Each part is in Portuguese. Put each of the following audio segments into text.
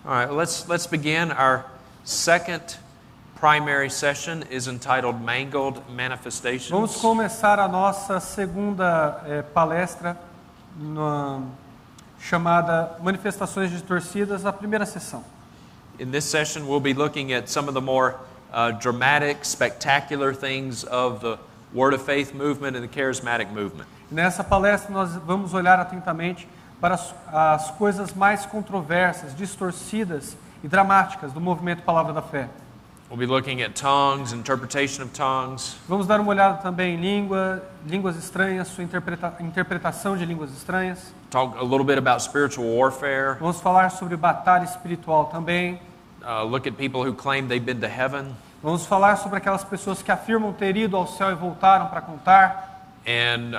All right, let's begin. Our second primary session is entitled Mangled Manifestations. Vamos começar a nossa segunda palestra chamada Manifestações Distorcidas, a primeira sessão. In this session, we'll be looking at some of the more dramatic, spectacular things of the Word of Faith movement and the Charismatic movement. Nessa palestra nós vamos olhar atentamente para as coisas mais controversas, distorcidas e dramáticas do movimento Palavra da Fé. We'll be looking at tongues, interpretation of tongues. Vamos dar uma olhada também em línguas estranhas, sua interpretação de línguas estranhas. Talk a little bit about spiritual warfare. Vamos falar sobre batalha espiritual também. Look at people who claim they've been to heaven. Vamos falar sobre aquelas pessoas que afirmam ter ido ao céu e voltaram para contar. And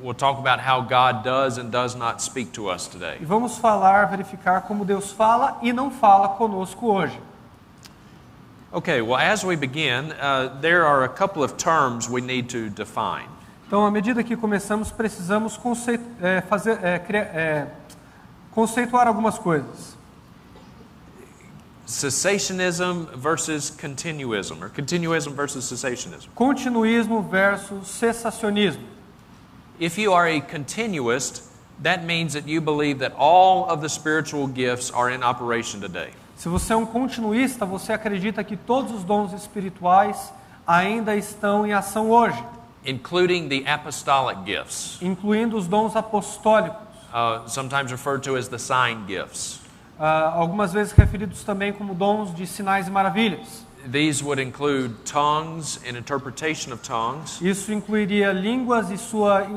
we'll talk about how God does and does not speak to us today. E vamos verificar como Deus fala e não fala conosco hoje. Okay, well, as we begin, there are a couple of terms we need to define. Então, à medida que começamos, precisamos conceituar algumas coisas. Cessationism versus continuism, or continuism versus cessationism. Continuismo versus cessacionismo. If you are a continuist, that means that you believe that all of the spiritual gifts are in operation today. Se você é um continuista, você acredita que todos os dons espirituais ainda estão em ação hoje, including the apostolic gifts, incluindo os dons apostólicos, sometimes referred to as the sign gifts. Algumas vezes referidos também como dons de sinais e maravilhas. These would include tongues and interpretation of tongues. Isso incluiria línguas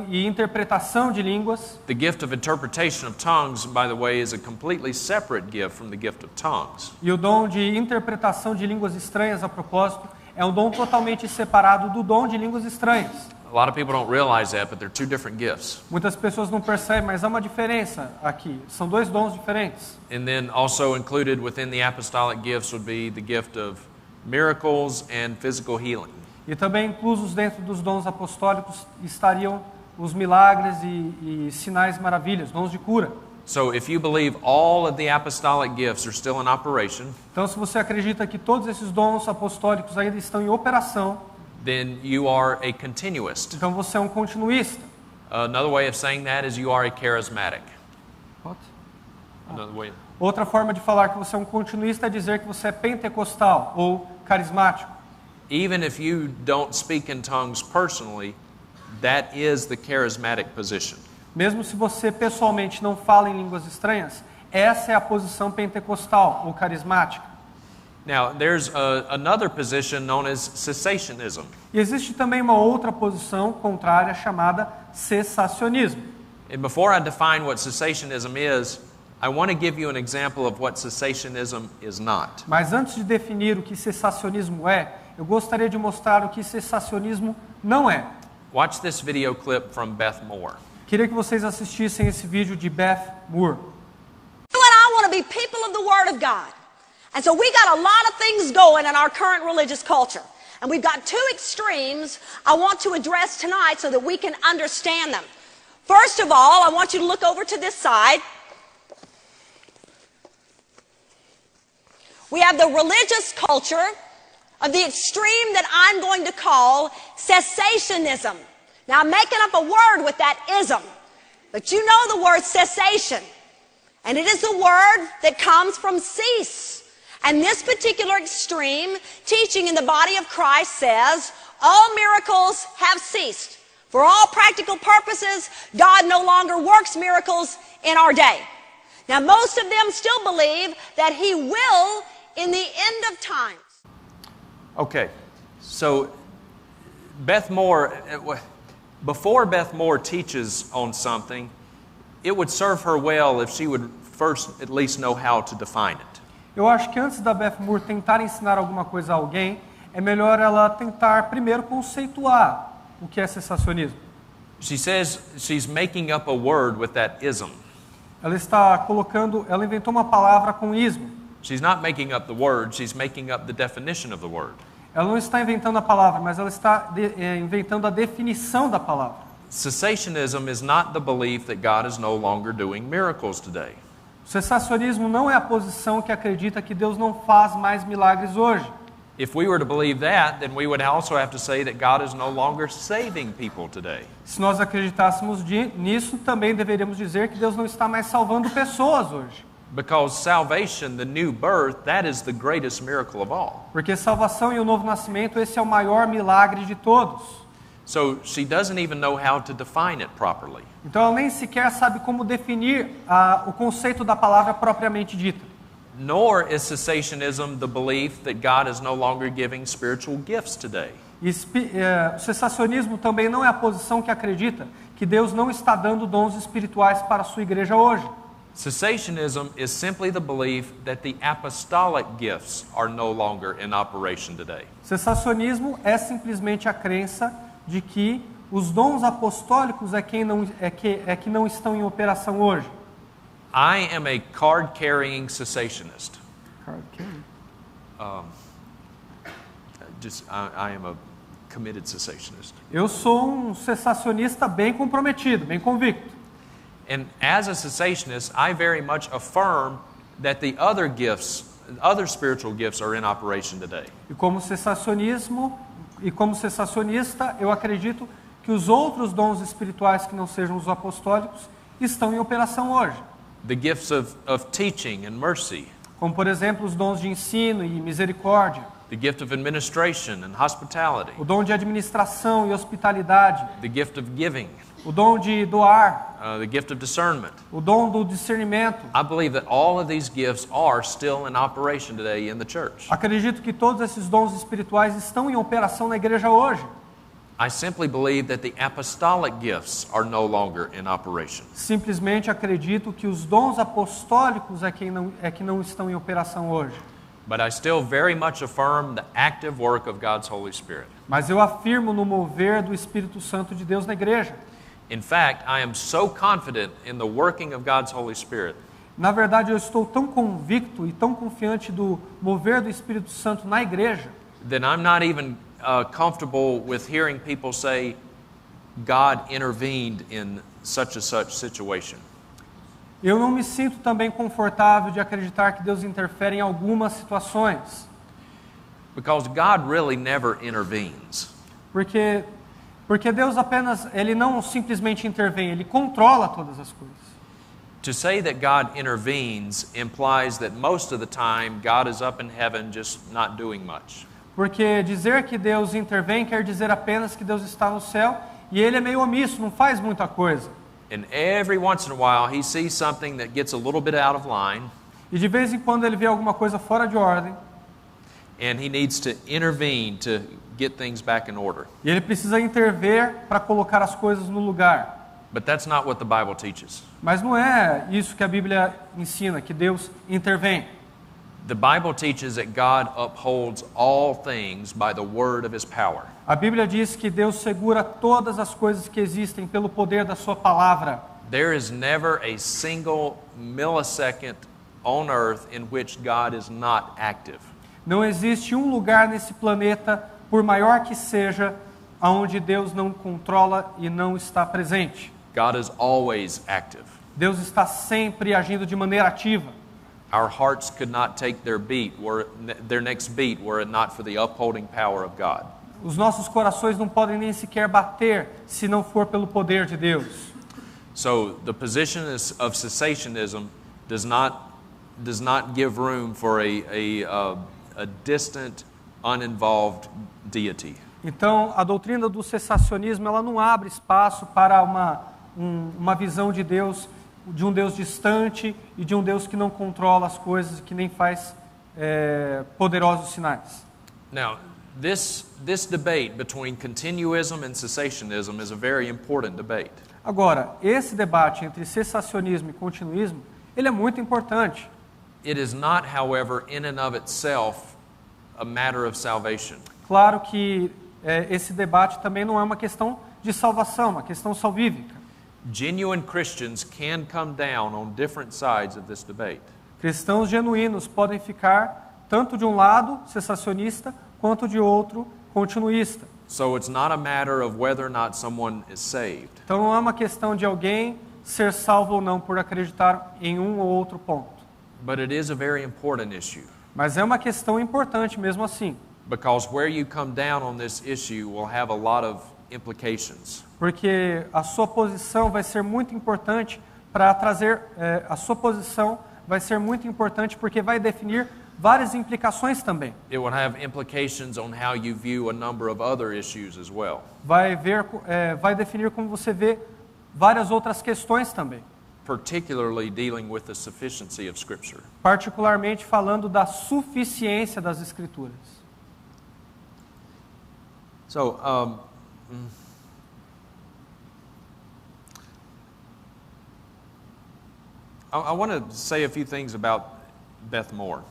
e interpretação de línguas. The gift of interpretation of tongues, by the way, is a completely separate gift from the gift of tongues. E o dom de interpretação de línguas estranhas, a propósito, é um dom totalmente separado do dom de línguas estranhas. A lot of people don't realize that, but they're two different gifts. Muitas pessoas não percebem, mas há uma diferença aqui. São dois dons diferentes. And then also included within the apostolic gifts would be the gift of miracles and physical healing. E também inclusos dentro dos dons apostólicos estariam os milagres e sinais e maravilhas, dons de cura. So if you believe all of the apostolic gifts are still in operation, então se você acredita que todos esses dons apostólicos ainda estão em operação, then you are a continuist. Então você é um continuista. Another way of saying that is you are a charismatic. What? Another way. Outra forma de falar que você é um continuista é dizer que você é pentecostal ou carismático. Even if you don't speak in tongues personally, that is the charismatic position. Mesmo se você pessoalmente não fala em línguas estranhas, essa é a posição pentecostal ou carismática. Now, there's another position known as cessationism. E existe também uma outra posição contrária chamada cessacionismo. And before I define what cessationism is, I want to give you an example of what cessationism is not. Mas antes de definir o que cessacionismo é, eu gostaria de mostrar o que cessacionismo não é. Watch this video clip from Beth Moore. Queria que vocês assistissem esse vídeo de Beth Moore. I want to be people of the Word of God. And so we got a lot of things going in our current religious culture. And we've got two extremes I want to address tonight so that we can understand them. First of all, I want you to look over to this side. We have the religious culture of the extreme that I'm going to call cessationism. Now, I'm making up a word with that ism, but you know the word cessation. And it is the word that comes from cease. And this particular extreme teaching in the body of Christ says, all miracles have ceased. For all practical purposes, God no longer works miracles in our day. Now, most of them still believe that He will in the end of times. Okay, so Beth Moore, before Beth Moore teaches on something, it would serve her well if she would first at least know how to define it. Eu acho que antes da Beth Moore tentar ensinar alguma coisa a alguém, é melhor ela tentar primeiro conceituar o que é cessacionismo. She says she's making up a word with that ism. Ela inventou uma palavra com ismo. She's not making up the word, she's making up the definition of the word. Ela não está inventando a palavra, mas ela está inventando a definição da palavra. Cessationism is not the belief that God is no longer doing miracles today. O cessacionismo não é a posição que acredita que Deus não faz mais milagres hoje. If we were to believe that, then we would also have to say that God is no longer saving people today. Se nós acreditássemos nisso, também deveríamos dizer que Deus não está mais salvando pessoas hoje. Because salvation, the new birth, that is the greatest miracle of all. Porque salvação e o novo nascimento, esse é o maior milagre de todos. So she doesn't even know how to define it properly. Então ela nem sequer sabe como definir o conceito da palavra propriamente dita. Nor is cessationism the belief that God is no longer giving spiritual gifts today. O cessacionismo também não é a posição que acredita que Deus não está dando dons espirituais para a sua igreja hoje. Cessationism is simply the belief that the apostolic gifts are no longer in operation today. Cessacionismo é simplesmente a crença de que os dons apostólicos que não estão em operação hoje. I am a card-carrying cessationist. I am a committed cessationist. Eu sou um cessacionista bem comprometido, bem convicto. And as a cessationist, I very much affirm that the other gifts, other spiritual gifts are in operation today. E como cessacionista, eu acredito que os outros dons espirituais que não sejam os apostólicos estão em operação hoje. The gifts of teaching and mercy. Como, por exemplo, os dons de ensino e misericórdia. The gift of administration and hospitality. O dom de administração e hospitalidade. The gift of giving. O dom de doar. The gift of discernment. O dom do discernimento. I believe that all of these gifts are still in operation today in the church. Acredito que todos esses dons espirituais estão em operação na igreja hoje. I simply believe that the apostolic gifts are no longer in operation. Simplesmente acredito que os dons apostólicos é que não estão em operação hoje. But I still very much affirm the active work of God's Holy Spirit. Mas eu afirmo no mover do Espírito Santo de Deus na igreja. In fact, I am so confident in the working of God's Holy Spirit. Na verdade, eu estou tão convicto e tão confiante do mover do Espírito Santo na igreja, that I'm not even comfortable with hearing people say, God intervened in such and such situation. eu não me sinto também confortável de acreditar que Deus interfere em algumas situações. Because God really never intervenes. Porque Deus Ele não simplesmente intervém, Ele controla todas as coisas. To say that God intervenes implies that most of the time God is up in heaven just not doing much. Porque dizer que Deus intervém quer dizer apenas que Deus está no céu e Ele é meio omisso, não faz muita coisa. And every once in a while he sees something that gets a little bit out of line. E de vez em quando Ele vê alguma coisa fora de ordem. And he needs to intervene to get things back in order. E Ele precisa intervir para colocar as coisas no lugar. But that's not what the Bible teaches. Mas não é isso que a Bíblia ensina, que Deus intervém. The Bible teaches that God upholds all things by the word of his power. A Bíblia diz que Deus segura todas as coisas que existem pelo poder da sua palavra. There is never a single millisecond on earth in which God is not active. Não existe um lugar nesse planeta, por maior que seja, onde Deus não controla e não está presente. God is always active. Deus está sempre agindo de maneira ativa. Our hearts could not take their next beat were it not for the upholding power of God. Os nossos corações não podem nem sequer bater se não for pelo poder de Deus. So the position of cessationism does not give room for a distant, uninvolved deity. Então, a doutrina do cessacionismo, ela não abre espaço para uma visão de Deus, de um Deus distante e de um Deus que não controla as coisas e que nem faz poderosos sinais. Now, this debate between continuism and cessationism is a very important debate. Agora, esse debate entre cessacionismo e continuismo, ele é muito importante. It is not, however, in and of itself a matter of salvation. Claro que esse debate também não é uma questão de salvação, uma questão salvífica. Genuine Christians can come down on different sides of this debate. Cristãos genuínos podem ficar tanto de um lado, cessacionista, quanto de outro, continuista. So it's not a matter of whether or not someone is saved. Então não é uma questão de alguém ser salvo ou não por acreditar em um ou outro ponto. But it is a very important issue. Mas é uma questão importante mesmo assim. Because where you come down on this issue will have a lot of implications. Porque a sua posição vai ser muito importante para trazer... a sua posição vai ser muito importante porque vai definir várias implicações também. It will have implications on how you view a number of other issues as well. Vai definir como você vê várias outras questões também. Particularly dealing with the sufficiency of Scripture. Particularmente falando da suficiência das Escrituras. So, I want to say a few things about Beth Moore.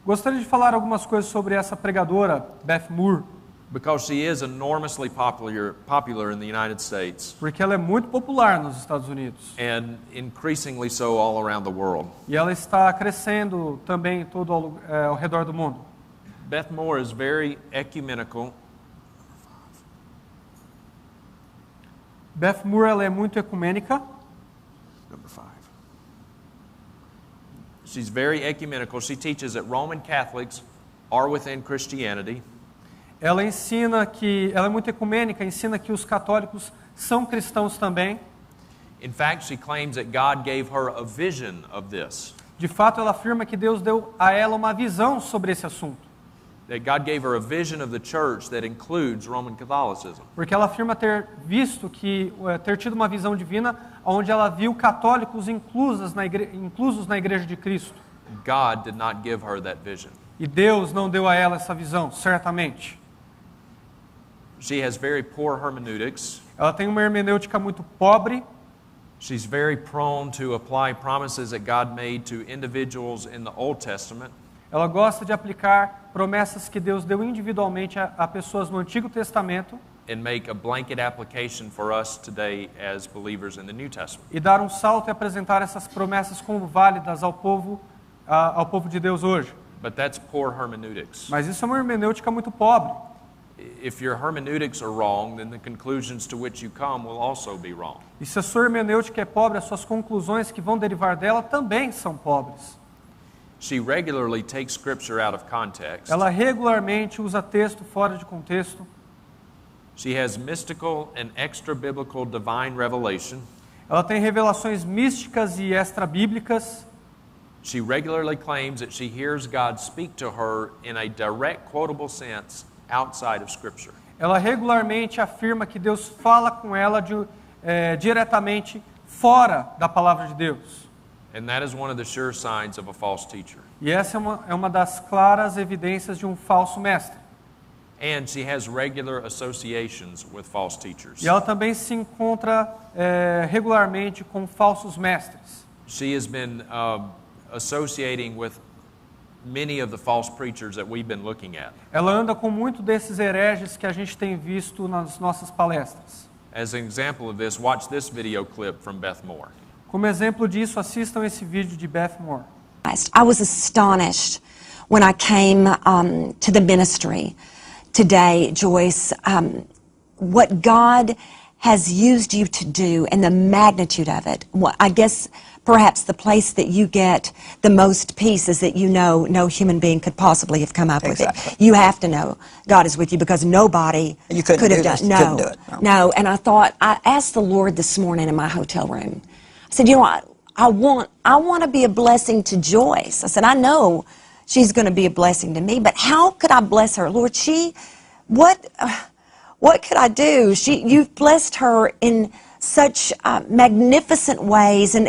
Gostaria de falar algumas coisas sobre essa pregadora, Beth Moore, Because she is enormously popular in the United States porque ela é muito popular nos Estados Unidos. and increasingly so all around the world. E ela está crescendo também todo ao redor do mundo. Beth Moore is very ecumenical. Beth Moore ela é muito ecumênica. Number 5. She's very ecumenical. She teaches that Roman Catholics are within Christianity. Ela é muito ecumênica, ensina que os católicos são cristãos também. In fact, she claims that God gave her a vision of this. De fato, ela afirma que Deus deu a ela uma visão sobre esse assunto. That God gave her a vision of the church that includes Roman Catholicism. Porque ela afirma ter tido uma visão divina onde ela viu católicos inclusos na Igreja de Cristo. God did not give her that vision. E Deus não deu a ela essa visão, certamente. She has very poor hermeneutics. Ela tem uma hermenêutica muito pobre. She's very prone to apply promises that God made to individuals in the Old Testament. Ela gosta de aplicar promessas que Deus deu individualmente a pessoas no Antigo Testamento And make a blanket application for us today as believers in the New Testament. e dar um salto e apresentar essas promessas como válidas ao povo de Deus hoje. But that's poor hermeneutics. Mas isso é uma hermenêutica muito pobre. If your hermeneutics are wrong, then the conclusions to which you come will also be wrong. E se a sua hermenêutica é pobre, as suas conclusões que vão derivar dela também são pobres. She regularly takes scripture out of context. Ela regularmente usa texto fora de contexto. She has mystical and extra-biblical divine revelation. Ela tem revelações místicas e extra-bíblicas. She regularly claims that she hears God speak to her in a direct quotable sense outside of Scripture. Ela regularmente afirma que Deus fala com ela diretamente fora da palavra de Deus. And that is one of the sure signs of a false teacher. E essa é uma das claras evidências de um falso mestre. And she has regular associations with false teachers. E ela também se encontra regularmente com falsos mestres. She has been associating with many of the false preachers that we've been looking at. Ela anda com muito desses hereges que a gente tem visto nas nossas palestras. As an example of this, watch this video clip from Beth Moore. Como exemplo disso, assistam esse vídeo de Beth Moore. I was astonished when I came to the ministry today, Joyce, what God has used you to do and the magnitude of it. Well, I guess perhaps the place that you get the most peace is that you know no human being could possibly have come up with it. You have to know God is with you because nobody could have done. No, do it. No. And I asked the Lord this morning in my hotel room. I said, you know, I want to be a blessing to Joyce. I said, I know she's going to be a blessing to me, but how could I bless her? Lord, what could I do? You've blessed her in such magnificent ways, and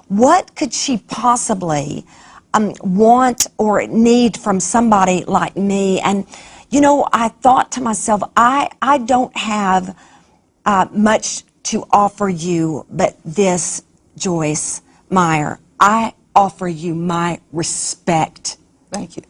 what could she possibly want or need from somebody like me? And, you know, I thought to myself, I don't have much to offer you but this, Joyce Meyer. I offer you my respect. Thank you.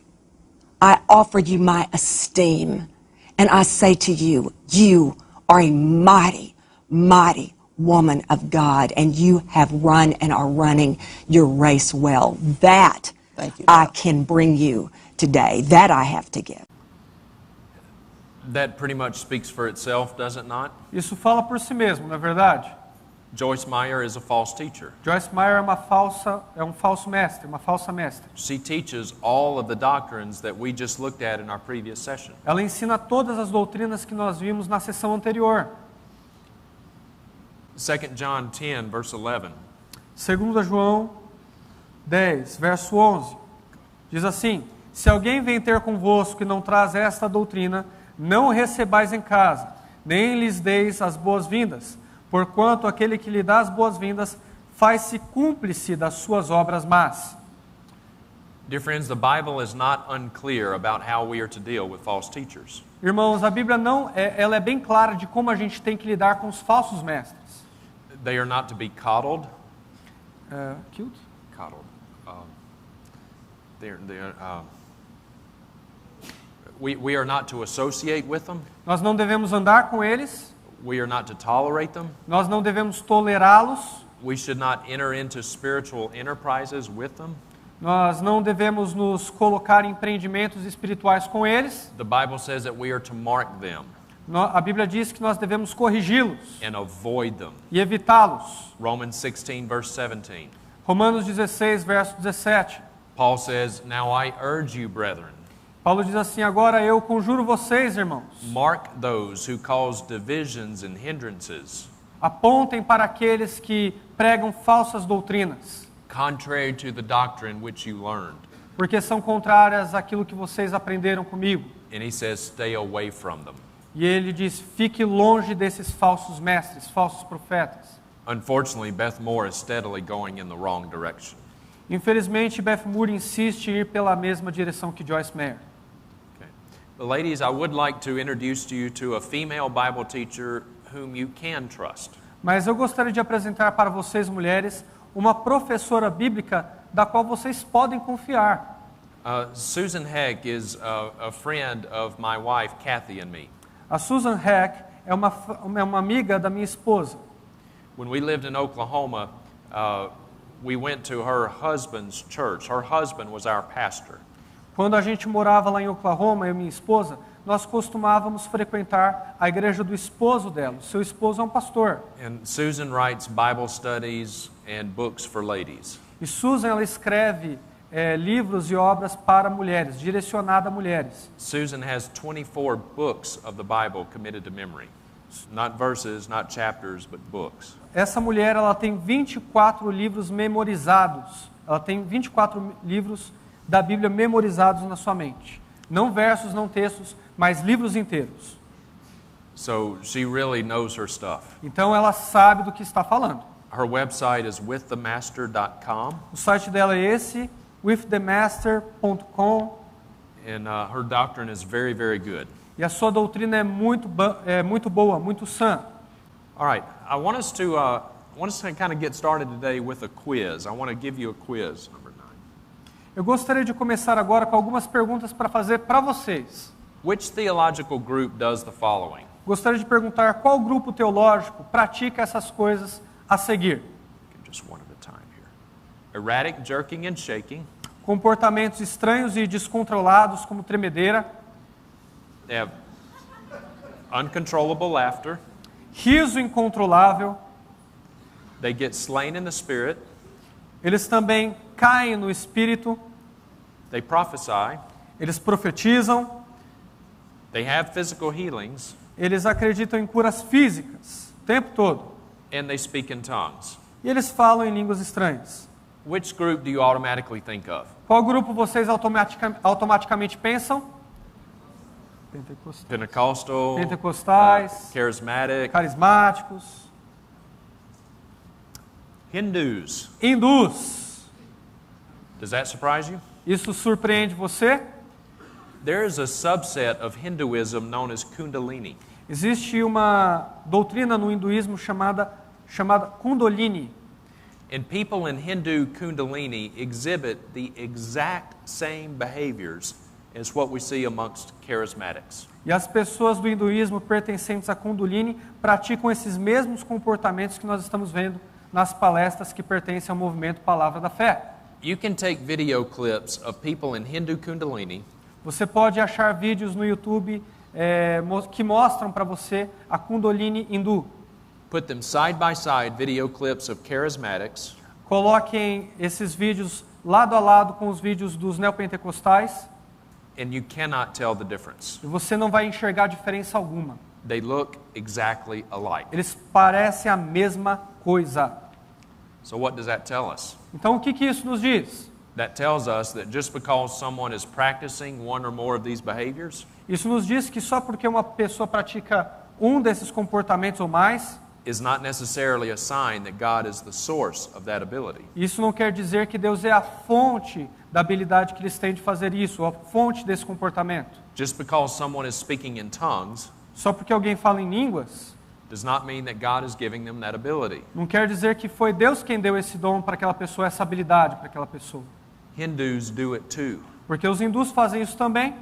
I offer you my esteem. And I say to you, you are a mighty, mighty woman of God, and you have run and are running your race well. That Thank you, I can bring you today. That I have to give. That pretty much speaks for itself, does it not? Isso fala por si mesmo, não é verdade? Joyce Meyer is a false teacher. Joyce Meyer é um falso mestre, uma falsa mestra. She teaches all of the doctrines that we just looked at in our previous session. Ela ensina todas as doutrinas que nós vimos na sessão anterior. 2 John 10, verse 11. 2 João 10, verso 11. Diz assim: se alguém vem ter convosco e não traz esta doutrina, não o recebais em casa, nem lhes deis as boas-vindas, porquanto aquele que lhe dá as boas-vindas faz-se cúmplice das suas obras más. Dear friends, the Bible is not unclear about how we are to deal with false teachers. Irmãos, a Bíblia ela é bem clara de como a gente tem que lidar com os falsos mestres. They are not to be coddled. Cute? Coddled. We are not to associate with them. Nós não devemos andar com eles. We are not to tolerate them. Nós não devemos tolerá-los. We should not enter into spiritual enterprises with them. Nós não devemos nos colocar em empreendimentos espirituais com eles. The Bible says that we are to mark them A Bíblia diz que nós devemos corrigi-los and avoid them. e evitá-los. Romans 16, verse 17. Romanos 16, verso 17. Paul says, "Now I urge you, brethren, Paulo diz assim: agora eu conjuro vocês, irmãos, mark those who cause divisions and hindrances, apontem para aqueles que pregam falsas doutrinas, contrary to the doctrine which you learned." porque são contrárias àquilo que vocês aprenderam comigo. And he says, "Stay away from them." E ele diz: fique longe desses falsos mestres, falsos profetas. Unfortunately, Beth Moore is steadily going in the wrong direction. Infelizmente, Beth Moore insiste em ir pela mesma direção que Joyce Meyer. Okay. But ladies, I would like to introduce to you to a female Bible teacher whom you can trust. Mas eu gostaria de apresentar para vocês, mulheres, uma professora bíblica da qual vocês podem confiar. Susan Heck is a friend of my wife, Kathy, and me. A Susan Heck é uma amiga da minha esposa. When we lived in Oklahoma, we went to her husband's church. Her husband was our pastor. Quando a gente morava lá em Oklahoma, eu e minha esposa, nós costumávamos frequentar a igreja do esposo dela. O seu esposo é um pastor. And Susan writes Bible studies and books for ladies. E Susan, ela escreve livros e obras para mulheres, direcionada a mulheres. Susan has 24 books of the Bible committed to memory. Not verses, not chapters, but books. Essa mulher, ela tem 24 livros memorizados. Ela tem 24 livros da Bíblia memorizados na sua mente. Não versos, não textos, mas livros inteiros. So she really knows her stuff. Então ela sabe do que está falando. Her website is withthemaster.com. O site dela é esse, withthemaster.com. And her doctrine is very, very good. E a sua doutrina é muito boa, muito sã. All right, I want us to kind of get started today with a quiz. I want to give you a quiz, number 9. Eu gostaria de começar agora com algumas perguntas para fazer para vocês. Which theological group does the following? Gostaria de perguntar qual grupo teológico pratica essas coisas a seguir. Just one at a time here. Erratic jerking and shaking. Comportamentos estranhos e descontrolados, como tremedeira. They have uncontrollable laughter. Riso incontrolável. They get slain in the spirit. Eles também caem no espírito. They prophesy. Eles profetizam. They have physical healings. Eles acreditam em curas físicas o tempo todo. And they speak in tongues. E eles falam em línguas estranhas. Which group do you automatically think of? Qual grupo vocês automaticamente pensam? Pentecostais, charismatic, carismáticos, Hindus. hindus. Does that surprise you? Isso surpreende você? There is a subset of Hinduism known as Kundalini. Existe uma doutrina no hinduísmo chamada Kundalini. And people in Hindu Kundalini exhibit the exact same behaviors as what we see amongst charismatics. E as pessoas do hinduísmo pertencentes a Kundalini praticam esses mesmos comportamentos que nós estamos vendo nas palestras que pertencem ao movimento Palavra da Fé. You can take video clips of people in Hindu Kundalini. Você pode achar vídeos no YouTube que mostram para você a Kundalini hindu. Put them side by side, video clips of charismatics, Coloquem esses vídeos lado a lado com os vídeos dos neopentecostais and you cannot tell the difference. e você não vai enxergar diferença alguma. They look exactly alike. Eles parecem a mesma coisa. So what does that tell us? Então o que isso nos diz? That tells us that just because someone is practicing one or more of these behaviors Isso nos diz que só porque uma pessoa pratica um desses comportamentos ou mais, is not necessarily a sign that God is the source of that ability. isso não quer dizer que Deus é a fonte da habilidade que eles têm de fazer isso, ou a fonte desse comportamento. Just because someone is speaking in tongues Só porque alguém fala em línguas, does not mean that God is giving them that ability. não quer dizer que foi Deus quem deu esse dom para aquela pessoa, essa habilidade para aquela pessoa. Hindus do it too, Porque os hindus fazem isso também,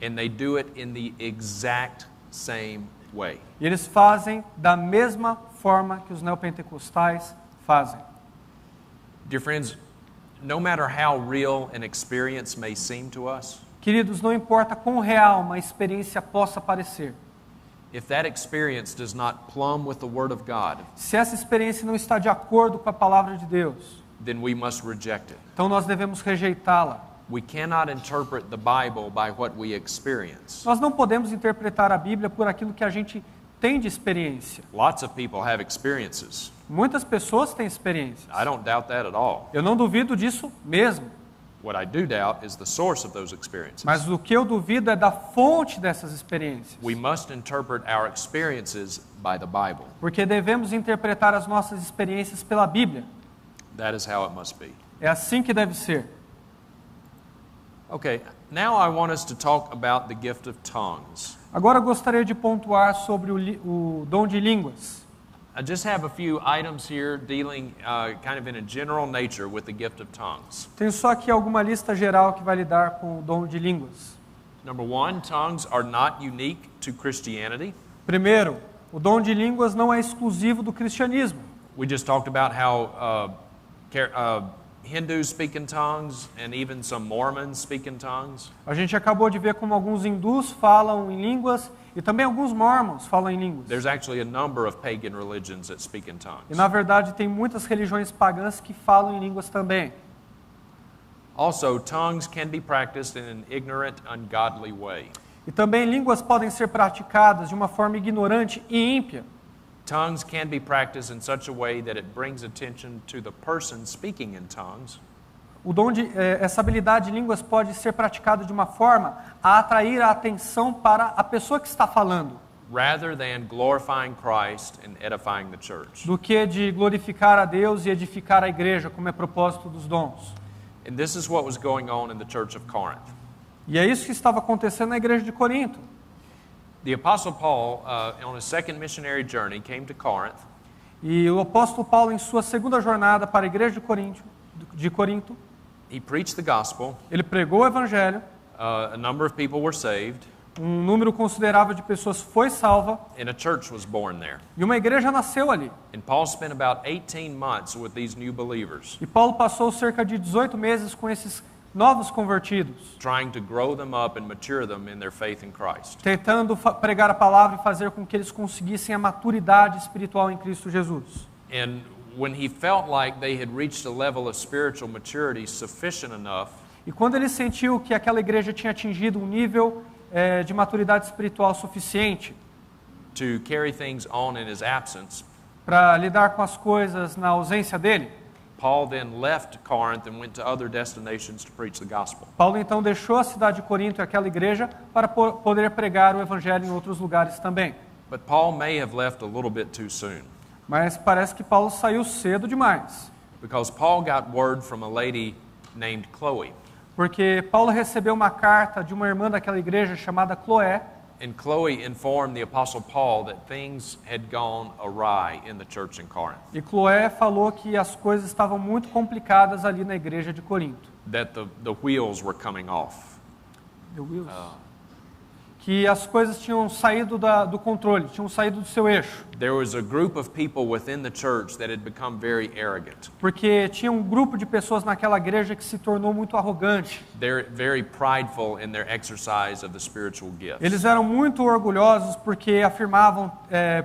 and they do it in the exact same way. e eles fazem da mesma forma que os neopentecostais fazem. Dear friends, no matter how real an experience may seem to us, Queridos, não importa quão real uma experiência possa parecer, if that experience does not plumb with the Word of God, se essa experiência não está de acordo com a palavra de Deus, then we must reject it. então nós devemos rejeitá-la. We cannot interpret the Bible by what we experience. Nós não podemos interpretar a Bíblia por aquilo que a gente tem de experiência. Lots of people have experiences. Muitas pessoas têm experiências. I don't doubt that at all. Eu não duvido disso mesmo. What I do doubt is the source of those experiences. Mas o que eu duvido é da fonte dessas experiências. We must interpret our experiences by the Bible. Porque devemos interpretar as nossas experiências pela Bíblia. That is how it must be. É assim que deve ser. Okay, now I want us to talk about the gift of tongues. Agora eu gostaria de pontuar sobre o dom de línguas. I just have a few items here dealing kind of in a general nature with the gift of tongues. Tenho só aqui alguma lista geral que vai lidar com o dom de línguas. Number one, tongues are not unique to Christianity. Primeiro, o dom de línguas não é exclusivo do cristianismo. We just talked about how Hindus speak in tongues and even some Mormons speak in tongues. A gente acabou de ver como alguns hindus falam em línguas e também alguns mormons falam em línguas. There's actually a number of pagan religions that speak in E tongues. na verdade tem muitas religiões pagãs que falam em línguas também. Also, tongues can be practiced in an ignorant, ungodly way. E também línguas podem ser praticadas de uma forma ignorante e ímpia. Tongues can be practiced in such a way that it brings attention to the person speaking in tongues, Essa habilidade de línguas pode ser praticada de uma forma a atrair a atenção para a pessoa que está falando, rather than glorifying Christ and edifying the church. do que de glorificar a Deus e edificar a igreja, como é propósito dos dons. And this is what was going on in the church of Corinth. E é isso que estava acontecendo na igreja de Corinto. The Apostle Paul, on his second missionary journey, came to Corinth, E o apóstolo Paulo, em sua segunda jornada para a igreja de Corinto, he preached the gospel, ele pregou o evangelho, a number of people were saved, um número considerável de pessoas foi salva, and a church was born there. e uma igreja nasceu ali. And Paul spent about 18 months with these new believers, E Paulo passou cerca de 18 meses com esses novos convertidos, trying to grow them up and mature them in their faith in Christ. tentando pregar a palavra e fazer com que eles conseguissem a maturidade espiritual em Cristo Jesus. And when he felt like they had reached a level of spiritual maturity sufficient enough E quando ele sentiu que aquela igreja tinha atingido um nível de maturidade espiritual suficiente to carry things on in his absence, para lidar com as coisas na ausência dele, Paul then left Corinth and went to other destinations to preach the gospel. Paulo então deixou a cidade de Corinto e aquela igreja para poder pregar o evangelho em outros lugares também. But Paul may have left a little bit too soon, Mas parece que Paulo saiu cedo demais, because Paul got word from a lady named Chloe. porque Paulo recebeu uma carta de uma irmã daquela igreja chamada Cloé, And Chloe informed the Apostle Paul that things had gone awry in the church in Corinth, e Cloé falou que as coisas estavam muito complicadas ali na igreja de Corinto. that the wheels were coming off. que as coisas tinham saído do controle, tinham saído do seu eixo. There was a group of people within the church that had become very arrogant. Porque tinha um grupo de pessoas naquela igreja que se tornou muito arrogante. They're very prideful in their exercise of the spiritual gifts. Eles eram muito orgulhosos porque afirmavam,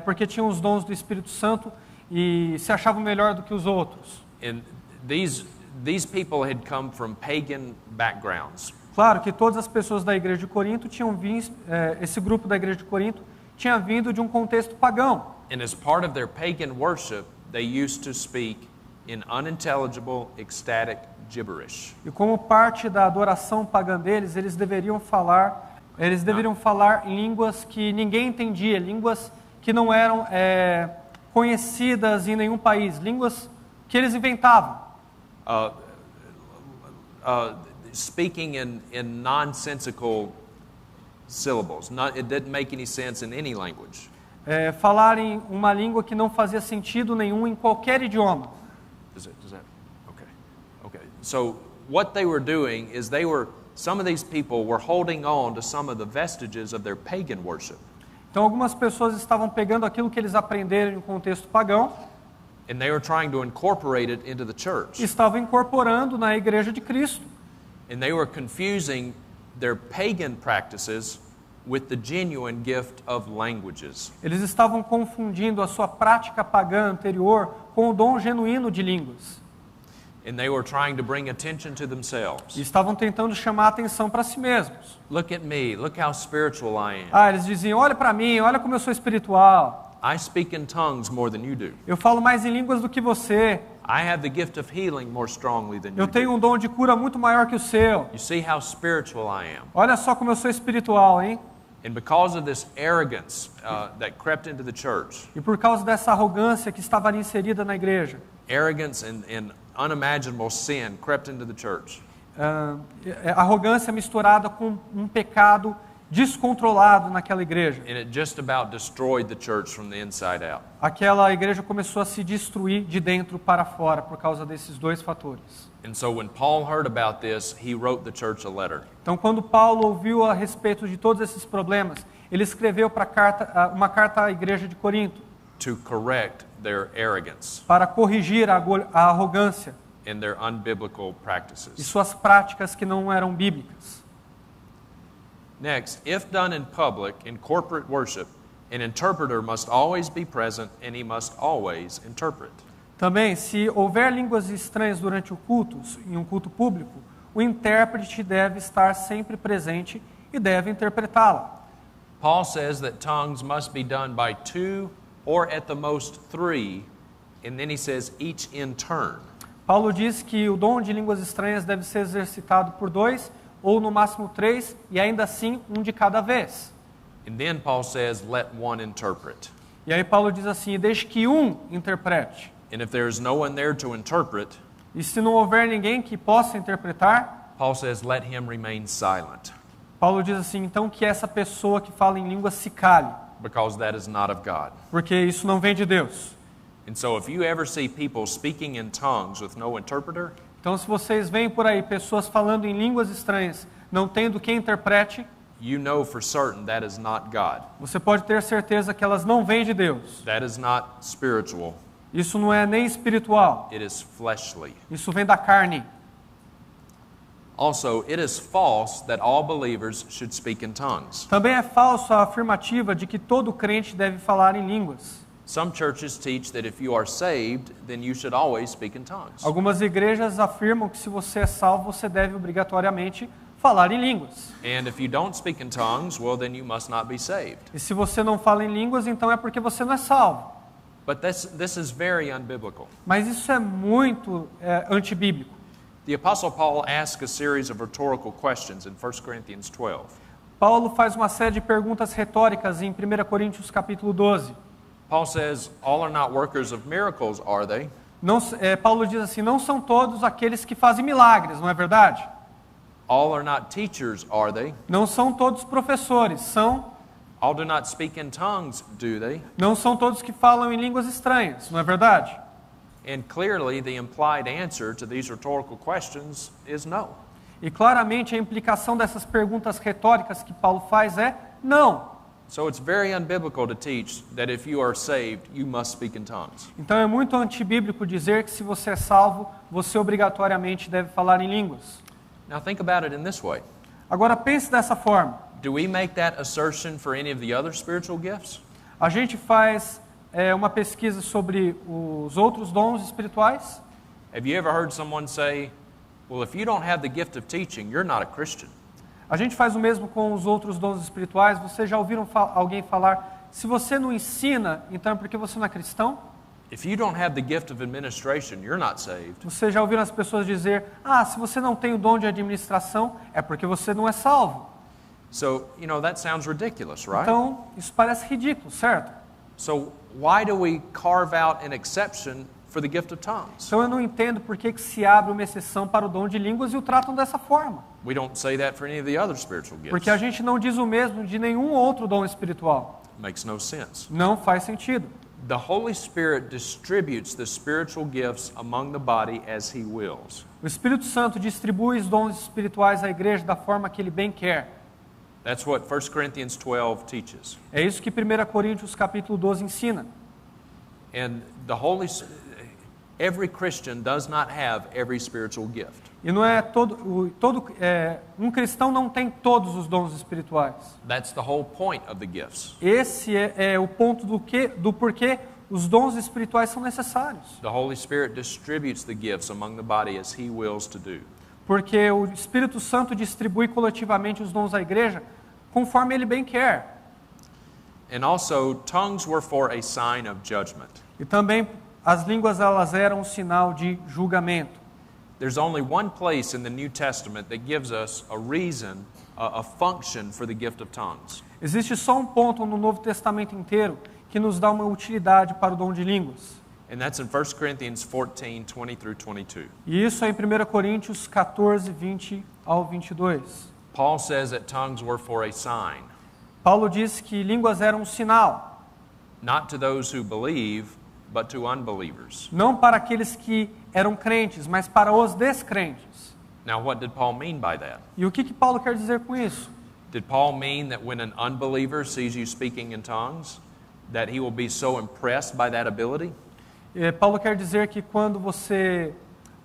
porque tinham os dons do Espírito Santo e se achavam melhor do que os outros. And these people had come from pagan backgrounds. Claro que todas as pessoas da igreja de Corinto tinham vindo, esse grupo da igreja de Corinto tinha vindo de um contexto pagão. And as part of their pagan worship, they used to speak in unintelligible, ecstatic gibberish. E como parte da adoração pagã deles, eles deveriam falar em línguas que ninguém entendia, línguas que não eram conhecidas em nenhum país, línguas que eles inventavam. Speaking in nonsensical syllables. It didn't make any sense in any language. Falar em uma língua que não fazia sentido nenhum em qualquer idioma. Does that? Okay. So what they were doing is some of these people were holding on to some of the vestiges of their pagan worship. Então algumas pessoas estavam pegando aquilo que eles aprenderam em um contexto pagão. And they were trying to incorporate it into the church. E estavam incorporando na igreja de Cristo. And they were confusing their pagan practices with the genuine gift of languages. Eles estavam confundindo a sua prática pagã anterior com o dom genuíno de línguas. And they were trying to bring attention to E themselves. estavam tentando chamar a atenção para si mesmos. Look at me, look how spiritual I am. Eles diziam, olha para mim, olha como eu sou espiritual. I speak in tongues more than you do. Eu falo mais em línguas do que você. I have the gift of healing more strongly than you Eu tenho do. um dom de cura muito maior que o seu. You see how spiritual I am. Olha só como eu sou espiritual, hein? And because of this arrogance that crept into the church, E por causa dessa arrogância que estava ali inserida na igreja, arrogance and unimaginable sin crept into the church. Arrogância misturada com um pecado descontrolado naquela igreja. And it just about destroyed the church from the inside out. Aquela igreja começou a se destruir de dentro para fora por causa desses dois fatores. And so when Paul heard about this, he wrote the church a letter. Então, quando Paulo ouviu a respeito de todos esses problemas, ele escreveu uma carta à igreja de Corinto To correct their arrogance para corrigir a arrogância and their unbiblical e practices. suas práticas que não eram bíblicas. Next, if done in public, in corporate worship, an interpreter must always be present and he must always interpret. Também, se houver línguas estranhas durante o culto, em um culto público, o intérprete deve estar sempre presente e deve interpretá-la. Paul says that tongues must be done by 2 or at the most 3, and then he says each in turn. Paulo diz que o dom de línguas estranhas deve ser exercitado por 2 ou no máximo 3 e ainda assim um de cada vez. And then Paul says let one interpret. E aí Paulo diz assim, deixe que um interprete. And if there is no one there to interpret, E se não houver ninguém que possa interpretar, Paul says let him remain silent, Paulo diz assim, então que essa pessoa que fala em línguas se cale, because that is not of God. porque isso não vem de Deus. And so if you ever see people speaking in tongues with no interpreter, Então se vocês veem por aí pessoas falando em línguas estranhas, não tendo quem interprete, you know for certain that is not God. você pode ter certeza que elas não vêm de Deus. That is not spiritual. Isso não é nem espiritual, It is fleshly. isso vem da carne. Also, it is false that all believers should speak in tongues. Também é falso a afirmativa de que todo crente deve falar em línguas. Some churches teach that if you are saved, then you should always speak in tongues. Algumas igrejas afirmam que se você é salvo, você deve obrigatoriamente falar em línguas. And if you don't speak in tongues, well, then you must not be saved. E se você não fala em línguas, então é porque você não é salvo. But this is very unbiblical. Mas isso é muito antibíblico. The Apostle Paul asks a series of rhetorical questions in 1 Corinthians 12. Paulo faz uma série de perguntas retóricas em 1 Coríntios capítulo 12. Paul says, all are not workers of miracles, are they? Paulo diz assim, não são todos aqueles que fazem milagres, não é verdade? All are not teachers, are they? Não são todos professores, All do not speak in tongues, do they? não são todos que falam em línguas estranhas, não é verdade? And clearly the implied answer to these rhetorical questions is no. E claramente a implicação dessas perguntas retóricas que Paulo faz é Não. So it's very unbiblical to teach that if you are saved, you must speak in tongues. Então é muito antibíblico dizer que se você é salvo, você obrigatoriamente deve falar em línguas. Now think about it in this way. Agora pense dessa forma. Do we make that assertion for any of the other spiritual gifts? A gente faz uma pesquisa sobre os outros dons espirituais. Have you ever heard someone say, well, if you don't have the gift of teaching, you're not a Christian? A gente faz o mesmo com os outros dons espirituais. Vocês já ouviram alguém falar, se você não ensina, então é porque você não é cristão? If you don't have the gift of administration, you're not saved. Vocês já ouviram as pessoas dizer, se você não tem o dom de administração, é porque você não é salvo. So, that sounds ridiculous, right? Então, isso parece ridículo, certo? So, why do we carve out an exception for the gift of tongues? Então eu não entendo por que se abre uma exceção para o dom de línguas e o tratam dessa forma. We don't say that for any of the other spiritual gifts. Porque a gente não diz o mesmo de nenhum outro dom espiritual. Makes no sense. Não faz sentido. The Holy Spirit distributes the spiritual gifts among the body as He wills. O Espírito Santo distribui os dons espirituais à igreja da forma que Ele bem quer. That's what 1 Corinthians 12 teaches. É isso que 1 Coríntios capítulo 12 ensina. And every Christian does not have every spiritual gift. E não é um cristão não tem todos os dons espirituais. That's the whole point of the gifts. Esse é o ponto do porquê os dons espirituais são necessários. The Holy Spirit distributes the gifts among the body as He wills to do. Porque o Espírito Santo distribui coletivamente os dons à igreja conforme Ele bem quer. And also, tongues were for a sign of judgment. E também as línguas elas eram um sinal de julgamento. There's only one place in the New Testament that gives us a reason, a function for the gift of tongues. Existe só um ponto no Novo Testamento inteiro que nos dá uma utilidade para o dom de línguas. And that's in 1 Corinthians 14, 20 through 22. E isso é em 1 Coríntios 14, 20 ao 22. Paul says that tongues were for a sign, Paulo diz que línguas eram um sinal, not to those who believe, but to unbelievers. não para aqueles que eram crentes, mas para os descrentes. Now, what did Paul mean by that? E o que Paulo quer dizer com isso? Did Paul mean that when an unbeliever sees you speaking in tongues, that he will be so impressed by that ability? Paulo quer dizer que quando você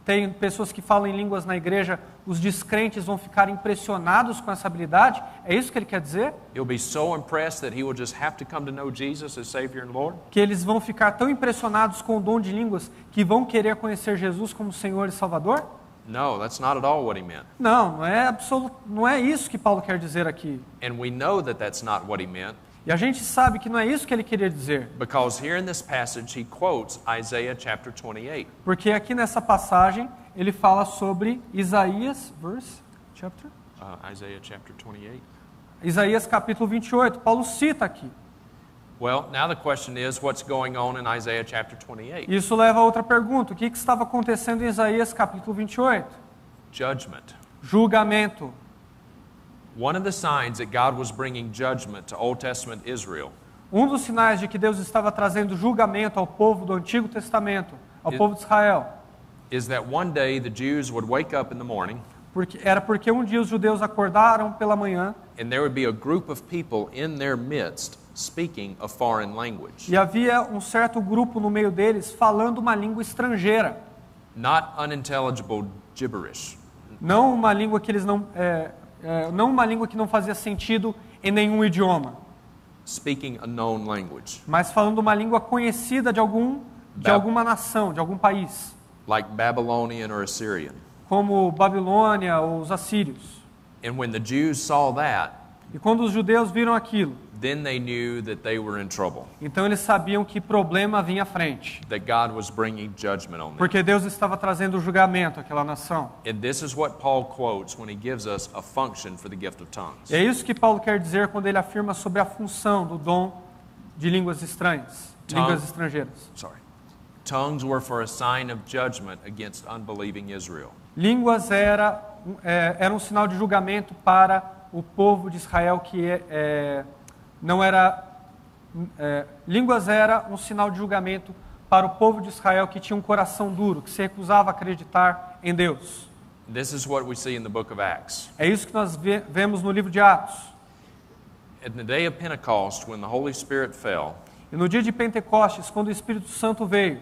tem pessoas que falam em línguas na igreja, os descrentes vão ficar impressionados com essa habilidade? É isso que ele quer dizer? He'll be so impressed that he will just have to come to know Jesus as Savior and Lord? Que eles vão ficar tão impressionados com o dom de línguas que vão querer conhecer Jesus como Senhor e Salvador? No, that's not at all what he meant. Não, não é isso que Paulo quer dizer aqui. And we know that that's not what he meant, E a gente sabe que não é isso que ele queria dizer. because here in this passage he quotes Isaiah chapter 28. Porque aqui nessa passagem ele fala sobre Isaías, chapter? Isaiah chapter 28. Isaías capítulo 28. Paulo cita aqui. Well, now the question is, what's going on in Isaiah chapter 28? Isso leva a outra pergunta. O que estava acontecendo em Isaías capítulo 28? Judgment. Julgamento. One of the signs that God was bringing judgment to Old Testament Israel Um dos sinais de que Deus estava trazendo julgamento ao povo do Antigo Testamento, ao povo de Israel, is that one day the Jews would wake up in the morning porque um dia os judeus acordaram pela manhã and there would be a group of people in their midst speaking a foreign language. e havia um certo grupo no meio deles falando uma língua estrangeira. Not unintelligible gibberish. Não uma língua que não uma língua que não fazia sentido em nenhum idioma, Speaking a known language. mas falando uma língua conhecida de alguma nação, de algum país, Like Babylonian or Assyrian. como Babilônia ou os assírios. And when the Jews saw that, E quando os judeus viram aquilo, then they knew that they were in trouble. então eles sabiam que problema vinha à frente, That God was bringing judgment on them. porque Deus estava trazendo julgamento àquela nação. And this is what Paul quotes when he gives us a function for the gift of tongues. E é isso que Paulo quer dizer quando ele afirma sobre a função do dom de línguas estranhas, línguas estrangeiras. Tongues were for a sign of judgment against unbelieving Israel. Línguas era um sinal de julgamento para o povo de Israel que não era... línguas era um sinal de julgamento para o povo de Israel que tinha um coração duro, que se recusava a acreditar em Deus. This is what we see in the book of Acts. É isso que nós vemos no livro de Atos. at the day of Pentecost, when the Holy Spirit fell, E no dia de Pentecostes, quando o Espírito Santo veio,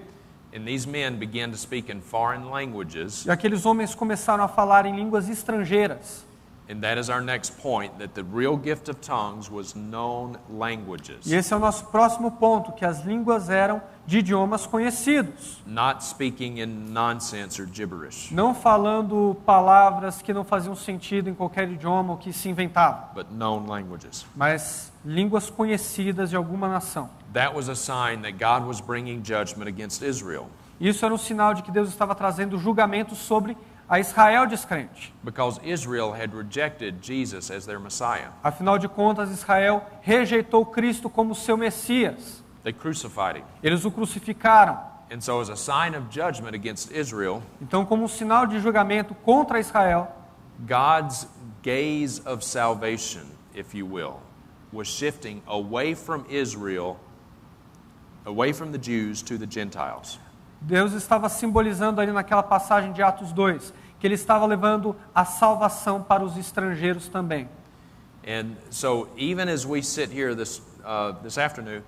and these men began to speak in foreign languages, e aqueles homens começaram a falar em línguas estrangeiras. and that is our next point, that the real gift of tongues was known languages, E esse é o nosso próximo ponto, que as línguas eram de idiomas conhecidos. not speaking in nonsense or gibberish, Não falando palavras que não faziam sentido em qualquer idioma ou que se inventava, but known languages. mas línguas conhecidas de alguma nação. That was a sign that God was bringing judgment against Israel, Isso era um sinal de que Deus estava trazendo julgamento sobre a Israel descrente. because Israel had rejected Jesus as their Messiah. Afinal de contas, Israel rejeitou Cristo como seu Messias. They crucified him. Eles o crucificaram. And so as a sign of judgment against Israel, Então, como um sinal de julgamento contra Israel, God's gaze of salvation, if you will, was shifting away from Israel, away from the Jews to the Gentiles. Deus estava simbolizando ali naquela passagem de Atos 2, que Ele estava levando a salvação para os estrangeiros também. And so even as we sit here this afternoon,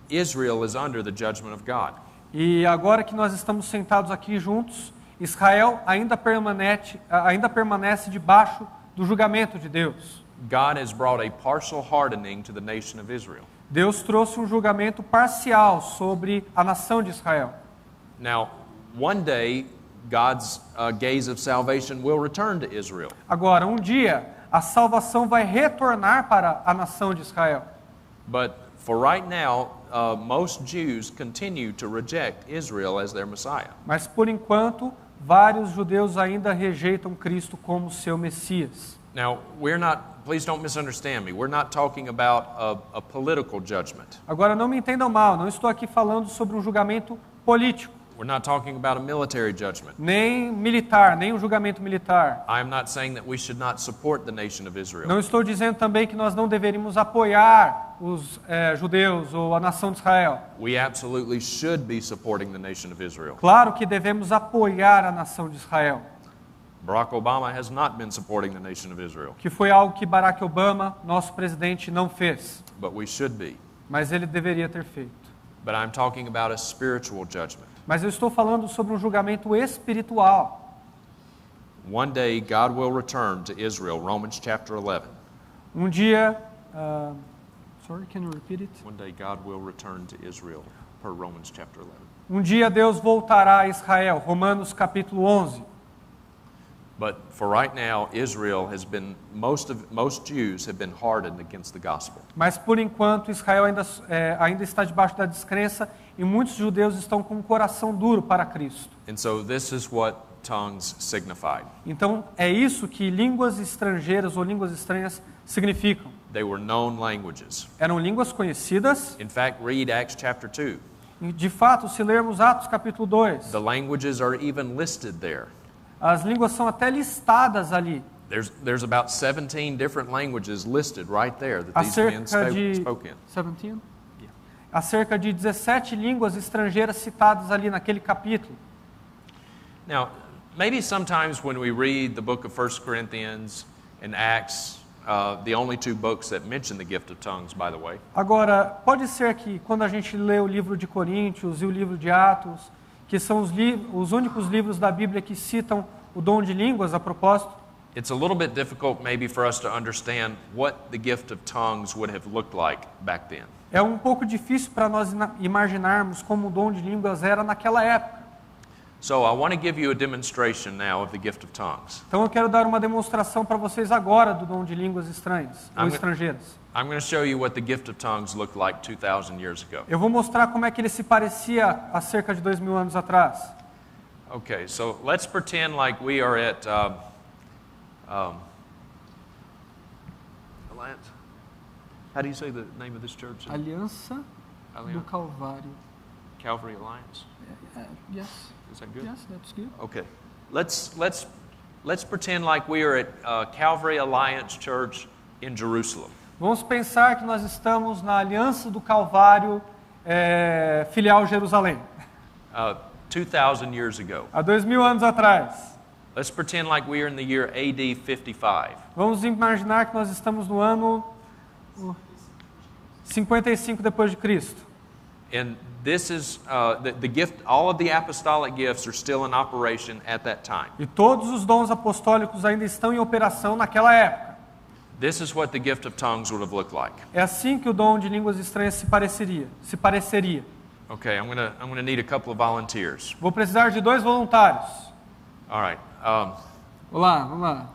Israel is under the judgment of God. E agora que nós estamos sentados aqui juntos, Israel ainda permanece debaixo do julgamento de Deus. God has brought a partial hardening to the nation of Israel. Deus trouxe um julgamento parcial sobre a nação de Israel. Now, one day, God's gaze of salvation will return to Israel. Agora, um dia, a salvação vai retornar para a nação de Israel. But for right now, most Jews continue to reject Israel as their Messiah. Mas, por enquanto, vários judeus ainda rejeitam Cristo como seu Messias. Now, please don't misunderstand me. We're not talking about a political judgment. Agora, não me entendam mal, não estou aqui falando sobre um julgamento político, We're not talking about a military judgment. nem militar, nem um julgamento militar. I am not saying that we should not support the nation of Israel. Não estou dizendo também que nós não deveríamos apoiar os judeus ou a nação de Israel. We absolutely should be supporting the nation of Israel. Claro que devemos apoiar a nação de Israel, Barack Obama has not been supporting the nation of Israel, que foi algo que Barack Obama, nosso presidente, não fez, but we should be. mas ele deveria ter feito. But I'm talking about a spiritual judgment. Mas eu estou falando sobre um julgamento espiritual. One day, God will return to Israel, Romans chapter 11. Um dia, sorry, can you repeat it? One day, God will return to Israel, per Romans chapter 11. Um dia Deus voltará a Israel, Romanos capítulo 11. But for right now, Israel has been, most Jews have been hardened against the gospel. Mas por enquanto Israel ainda está debaixo da descrença e muitos judeus estão com um coração duro para Cristo. And so this is what tongues signified. Então é isso que línguas estrangeiras ou línguas estranhas significam. They were known languages. Eram línguas conhecidas. In fact, read Acts chapter 2. E, de fato, se lermos Atos capítulo 2, The languages are even listed there. as línguas são até listadas ali. There's about 17 different languages listed right there that these men spoke in. 17? Há cerca de 17 línguas estrangeiras citadas ali naquele capítulo. Now, maybe sometimes when we read the book of 1 Corinthians and Acts, the only two books that mention the gift of tongues, by the way, Agora, pode ser que quando a gente lê o livro de Coríntios e o livro de Atos, que são os únicos livros da Bíblia que citam o dom de línguas, a propósito, it's a little bit difficult maybe for us to understand what the gift of tongues would have looked like back then. é um pouco difícil para nós imaginarmos como o dom de línguas era naquela época. So I want to give you a demonstration now of the gift of tongues. Então eu quero dar uma demonstração para vocês agora do dom de línguas estranhas ou estrangeiras. I'm going to show you what the gift of tongues looked like 2,000 years ago. Eu vou mostrar como é que ele se parecia há cerca de 2000 anos atrás. Okay, so let's pretend like we are at Alliance. How do you say the name of this church? Aliança do Alliance? Calvário. Calvary Alliance. Yes, Is that good? yes, that's good. Okay, let's pretend like we are at Calvary Alliance Church in Jerusalem. Vamos pensar que nós estamos na Aliança do Calvário, filial Jerusalém, 2,000 years ago. há 2000 anos atrás. Let's pretend like we are in the year AD 55. Vamos imaginar que nós estamos no ano 55 depois de Cristo. And this is the gift. All of the apostolic gifts are still in operation at that time. E todos os dons apostólicos ainda estão em operação naquela época. This is what the gift of tongues would have looked like. É assim que o dom de línguas estranhas se pareceria. Okay, I'm gonna need a couple of volunteers. Vou precisar de 2 voluntários. All right. Olá, vamos lá.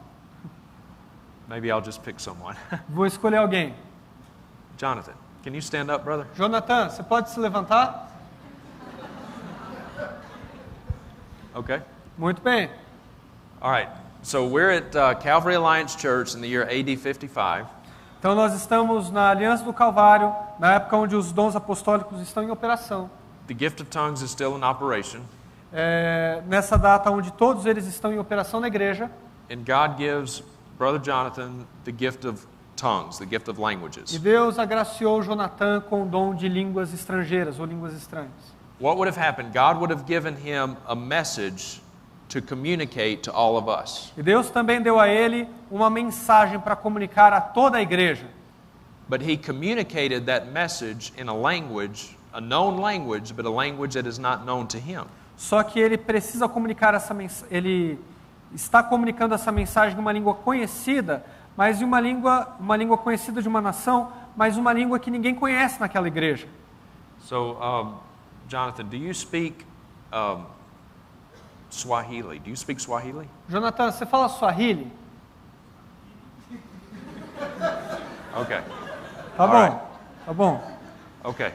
Maybe I'll just pick someone. Vou escolher alguém. Jonathan, can you stand up, brother? Jonathan, você pode se levantar? Okay. Muito bem. All right. So we're at Calvary Alliance Church in the year AD 55. Então nós estamos na Aliança do Calvário, na época onde os dons apostólicos estão em operação. The gift of tongues is still in operation. Nessa data onde todos eles estão em operação na igreja. And God gives Brother Jonathan the gift of tongues, the gift of languages. E Deus agraciou Jonathan com o dom de línguas estrangeiras ou línguas estranhas. What would have happened? God would have given him a message to communicate to all of us. E Deus também deu a ele uma mensagem para comunicar a toda a igreja. But he communicated that message in a language, a known language, but a language that is not known to him. Só que ele precisa comunicar essa mensagem, ele está comunicando essa mensagem em uma língua conhecida, mas em uma língua conhecida de uma nação, mas uma língua que ninguém conhece naquela igreja. So, Jonathan, do you speak Swahili? Do you speak Swahili? Jonathan, você fala Swahili? Okay. Tá All bom, right. tá bom. Okay.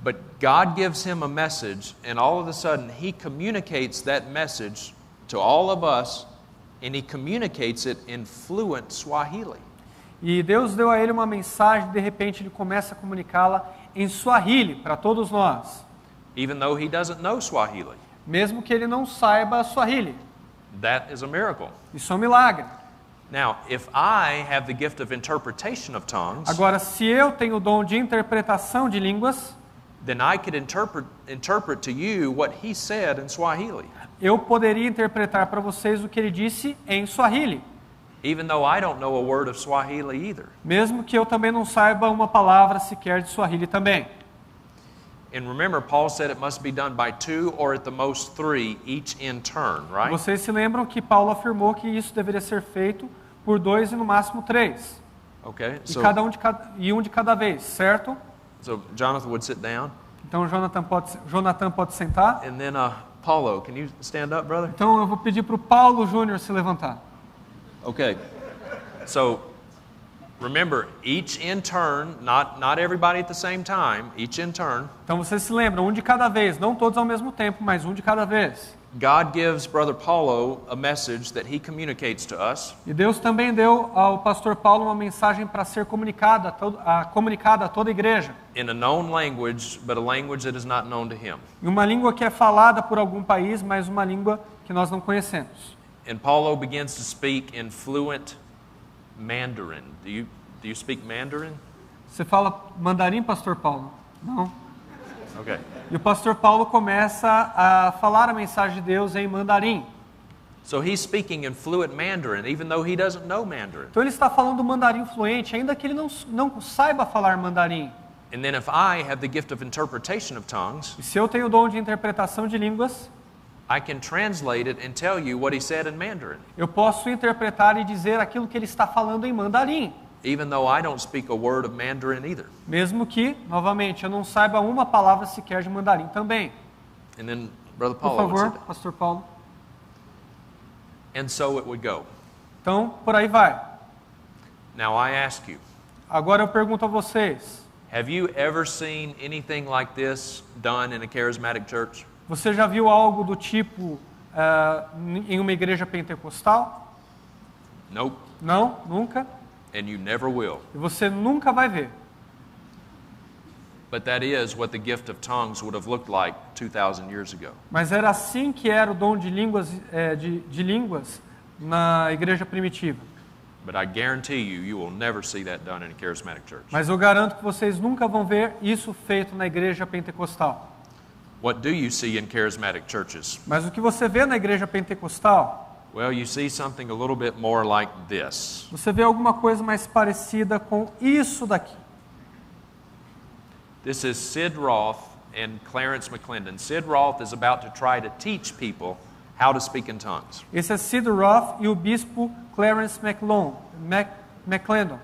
But God gives him a message, and all of a sudden he communicates that message to all of us, and he communicates it in fluent Swahili. E Deus deu a ele uma mensagem, de repente ele começa a comunicá-la em Swahili para todos nós. Even though he doesn't know Swahili. Mesmo que ele não saiba Swahili. That is a miracle. Isso é um milagre. Now, if I have the gift of interpretation of tongues, Agora, se eu tenho o dom de interpretação de línguas, then I could interpret to you what he said in Swahili. eu poderia interpretar para vocês o que ele disse em Swahili. Even though I don't know a word of Swahili either. Mesmo que eu também não saiba uma palavra sequer de Swahili também. And remember, Paul said it must be done by 2 or at the most 3, each in turn, right? Vocês se lembram que Paulo afirmou que isso deveria ser feito por 2 e no máximo 3. Okay, E um de cada vez, certo? so Jonathan would sit down. Então Jonathan pode sentar. And then, Paulo, can you stand up, brother? Então eu vou pedir para o Paulo Júnior se levantar. Okay. So, remember, each in turn, not everybody at the same time, each in turn. Então vocês se lembram, um de cada vez, não todos ao mesmo tempo, mas um de cada vez. God gives Brother Paulo a message that he communicates to us. E Deus também deu ao pastor Paulo uma mensagem para ser comunicada a toda a igreja. In a known language, but a language that is not known to him. Em uma língua que é falada por algum país, mas uma língua que nós não conhecemos. And Paulo begins to speak in fluent Mandarin. Do you speak Mandarin? Você fala mandarim, pastor Paulo? Não. Okay. E o pastor Paulo começa a falar a mensagem de Deus em mandarim. So he's speaking in fluent Mandarin, even though he doesn't know Mandarin. Então ele está falando mandarim fluente, ainda que ele não saiba falar mandarim. And then if I have the gift of interpretation of tongues, E se eu tenho o dom de interpretação de línguas, I can translate it and tell you what he said in Mandarin, eu posso interpretar e dizer aquilo que ele está falando em mandarim. even though I don't speak a word of Mandarin either. Mesmo que, novamente, eu não saiba uma palavra sequer de mandarim também. And then Brother Por Paulo would favor, sit down. pastor Paulo. And so it would go. Então, por aí vai. Now I ask you, Agora eu pergunto a vocês, have you ever seen anything like this done in a charismatic church? você já viu algo do tipo em uma igreja pentecostal? Nope. Não, nunca. And you never will. E você nunca vai ver. But that is what the gift of tongues would have looked like 2,000 years ago. Mas era assim que era o dom de línguas, de línguas na igreja primitiva. But I guarantee you will never see that done in a charismatic church. Mas eu garanto que vocês nunca vão ver isso feito na igreja pentecostal. What do you see in charismatic churches? Mas o que você vê na igreja pentecostal Well, you see something a little bit more like this. Você vê alguma coisa mais parecida com isso daqui. This is Sid Roth and Clarence McClendon. Sid Roth is about to try to teach people how to speak in tongues. Esse é Sid Roth e o bispo Clarence McClendon.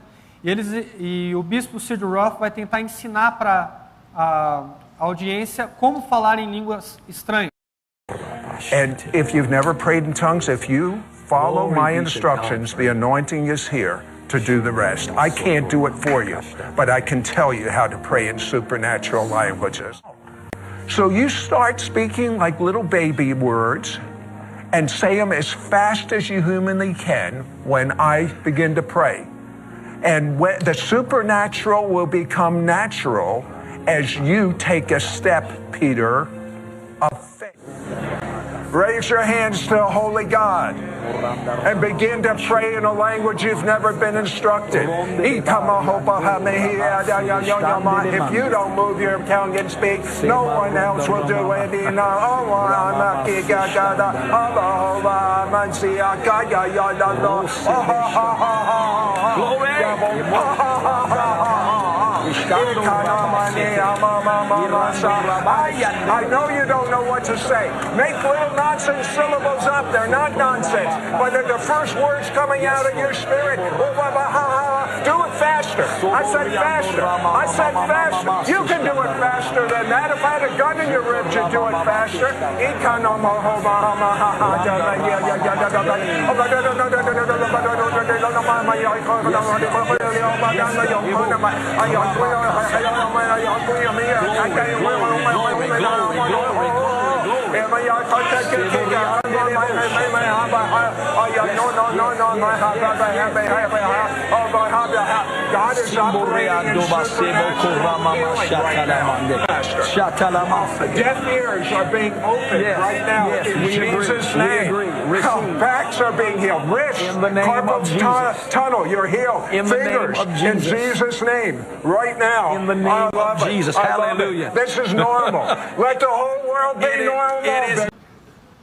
E o bispo Sid Roth vai tentar ensinar para a audiência como falar em línguas estranhas. And if you've never prayed in tongues, if you follow my instructions, the anointing is here to do the rest. I can't do it for you, but I can tell you how to pray in supernatural languages. So you start speaking like little baby words and say them as fast as you humanly can when I begin to pray. And the supernatural will become natural as you take a step, Peter, of faith. Raise your hands to the Holy God and begin to pray in a language you've never been instructed. If you don't move your tongue and speak, no one else will do it. I know you don't know what to say. Make little nonsense syllables up. They're not nonsense, but they're the first words coming out of your spirit. Do it faster. I said faster. I said faster. You can do it faster than that. If I had a gun in your ribs, you'd do it faster. God is operating in deaf ears are being opened right now in Jesus' name. Backs are being healed. Wrists, carpal tunnel, you're healed. Fingers, in Jesus' name, right now. In the name of Jesus. Hallelujah. This is normal. Let the whole world be normal.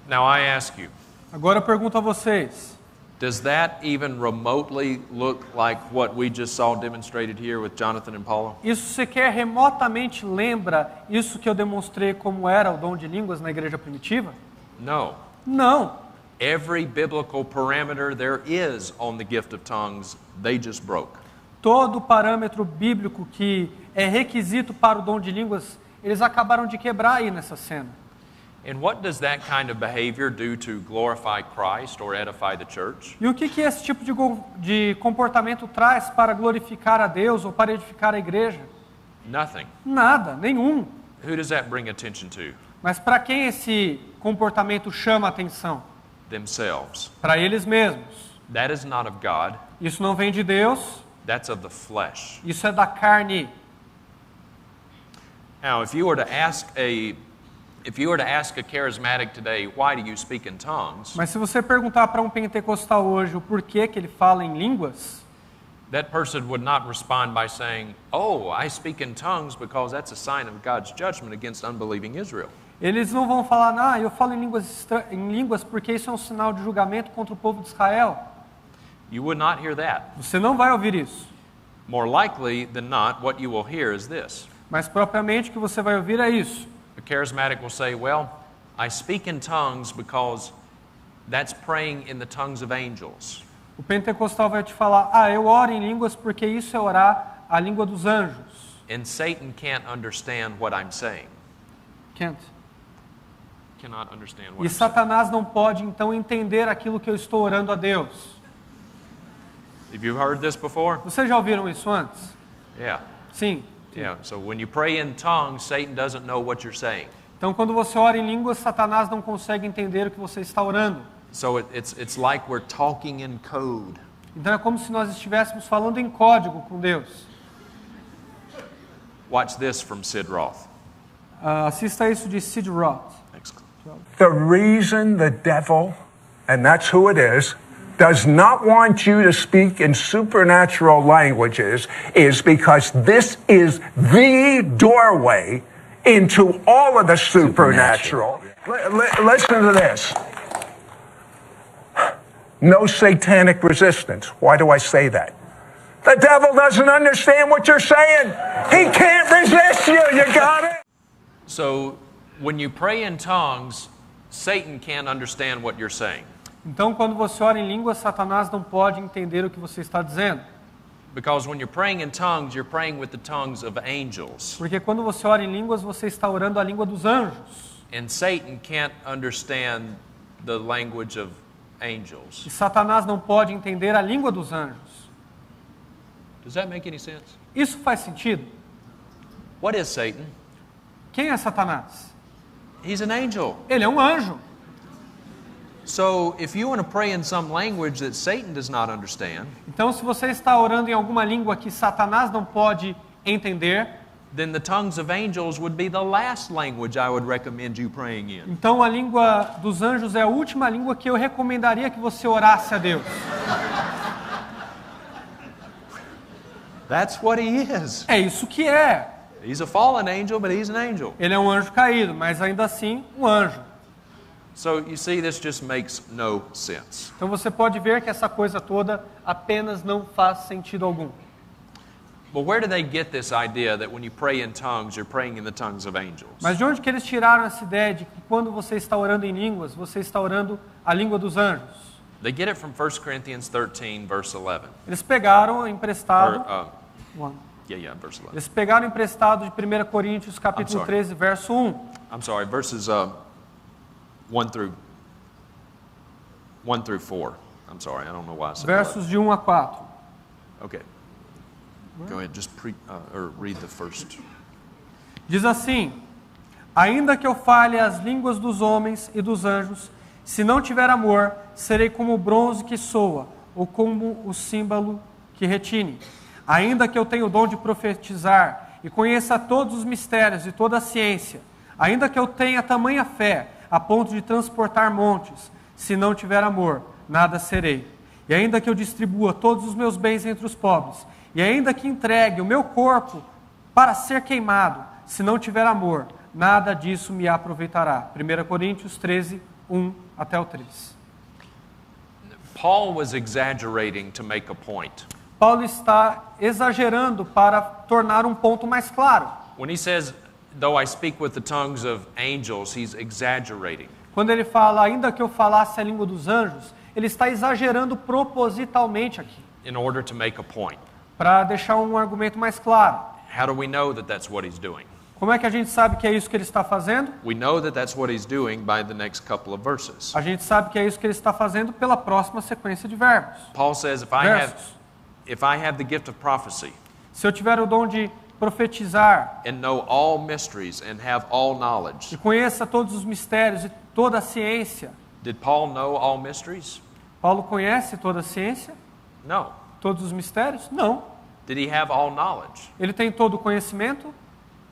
Now I ask you, Agora eu pergunto a vocês, does that even remotely look like what we just saw demonstrated here with Jonathan and Paula? isso sequer remotamente lembra isso que eu demonstrei como era o dom de línguas na igreja primitiva? No. Não. Every biblical parameter there is on the gift of tongues, they just broke. Todo parâmetro bíblico que é requisito para o dom de línguas, eles acabaram de quebrar aí nessa cena. And what does that kind of behavior do to glorify Christ or edify the church? E o que esse tipo de comportamento traz para glorificar a Deus ou para edificar a igreja? Nothing. Nada, nenhum. Who does that bring attention to? Mas para quem esse comportamento chama a atenção? Themselves. Para eles mesmos. That is not of God. Isso não vem de Deus, That's of the flesh. isso é da carne. Now, if you were to ask a charismatic today, why do you speak in tongues? Mas se você perguntar para um pentecostal hoje o porquê que ele fala em línguas, That person would not respond by saying, "Oh, I speak in tongues because that's a sign of God's judgment against unbelieving Israel." eles não vão falar, eu falo em línguas porque isso é um sinal de julgamento contra o povo de Israel. You would not hear that. Você não vai ouvir isso. More likely than not, what you will hear is this. Mas propriamente o que você vai ouvir é isso. A charismatic will say, "Well, I speak in tongues because that's praying in the tongues of angels." O pentecostal vai te falar, eu oro em línguas porque isso é orar a língua dos anjos. And Satan can't understand what I'm saying. Can't. Cannot understand what E I'm saying. Satanás não pode então entender aquilo que eu estou orando a Deus. Have you heard this before? Vocês já ouviram isso antes? Yeah. Sim. Yeah. So when you pray in tongues, Satan doesn't know what you're saying. Então quando você ora em línguas, Satanás não consegue entender o que você está orando. So it's like we're talking in code. Então é como se nós estivéssemos falando em código com Deus. Watch this from Sid Roth. Assista isso de Sid Roth. Excellent. The reason the devil, and that's who it is, does not want you to speak in supernatural languages is because this is the doorway into all of the supernatural. Listen to this. No satanic resistance. Why do I say that? The devil doesn't understand what you're saying. He can't resist you. You got it? So when you pray in tongues, Satan can't understand what you're saying. Então, quando você ora em línguas, Satanás não pode entender o que você está dizendo. Because when you're praying in tongues, you're praying with the tongues of angels. Porque quando você ora em línguas, você está orando a língua dos anjos. And Satan can't understand the language of E angels. Satanás não pode entender a língua dos anjos. Does that make any sense? Isso faz sentido? What is Satan? Quem é Satanás? He's an angel. Ele é um anjo. So if you want to pray in some language that Satan does not understand, Então, se você está orando em alguma língua que Satanás não pode entender, then the tongues of angels would be the last language I would recommend you praying in. então a língua dos anjos é a última língua que eu recomendaria que você orasse a Deus. That's what he is. É isso que é. He's a fallen angel, but he's an angel. Ele é um anjo caído, mas ainda assim um anjo. So you see, this just makes no sense. Então você pode ver que essa coisa toda apenas não faz sentido algum. But where do they get this idea that when you pray in tongues, you're praying in the tongues of angels? Mas de onde que eles tiraram essa ideia de que quando você está orando em línguas, você está orando a língua dos anjos? They get it from 1 Corinthians 13, verse 11. Eles pegaram Or, emprestado. verse 11. Eles pegaram emprestado de 1 Coríntios capítulo I'm sorry. 13, verso 1. I'm sorry, verses 1 through 4. I'm sorry, I don't know why I said Versos de 1 a 4. 11. Okay. Go ahead, just read the first. Diz assim: ainda que eu fale as línguas dos homens e dos anjos, se não tiver amor, serei como o bronze que soa, ou como o símbolo que retine. Ainda que eu tenha o dom de profetizar e conheça todos os mistérios e toda a ciência, ainda que eu tenha tamanha fé a ponto de transportar montes, se não tiver amor, nada serei. E ainda que eu distribua todos os meus bens entre os pobres, e ainda que entregue o meu corpo para ser queimado, se não tiver amor, nada disso me aproveitará. 1 Coríntios 13, 1 até o 3. Paul was exaggerating to make a point. Paulo está exagerando para tornar um ponto mais claro. When he says, though I speak with the tongues of angels, he's exaggerating. Quando ele fala, ainda que eu falasse a língua dos anjos, ele está exagerando propositalmente aqui, In order to make a point. para deixar um argumento mais claro. How do we know that that's what he's doing? Como é que a gente sabe que é isso que ele está fazendo? We know that that's what he's doing by the next couple of verses. A gente sabe que é isso que ele está fazendo pela próxima sequência de verbos. Paul says, if I have the gift of prophecy Se eu tiver o dom de profetizar and know all mysteries and have all knowledge, e conheça todos os mistérios e toda a ciência, did Paul know all mysteries? Paulo conhece toda a ciência? No. Todos os mistérios? Não. Did he have all knowledge? Ele tem todo o conhecimento?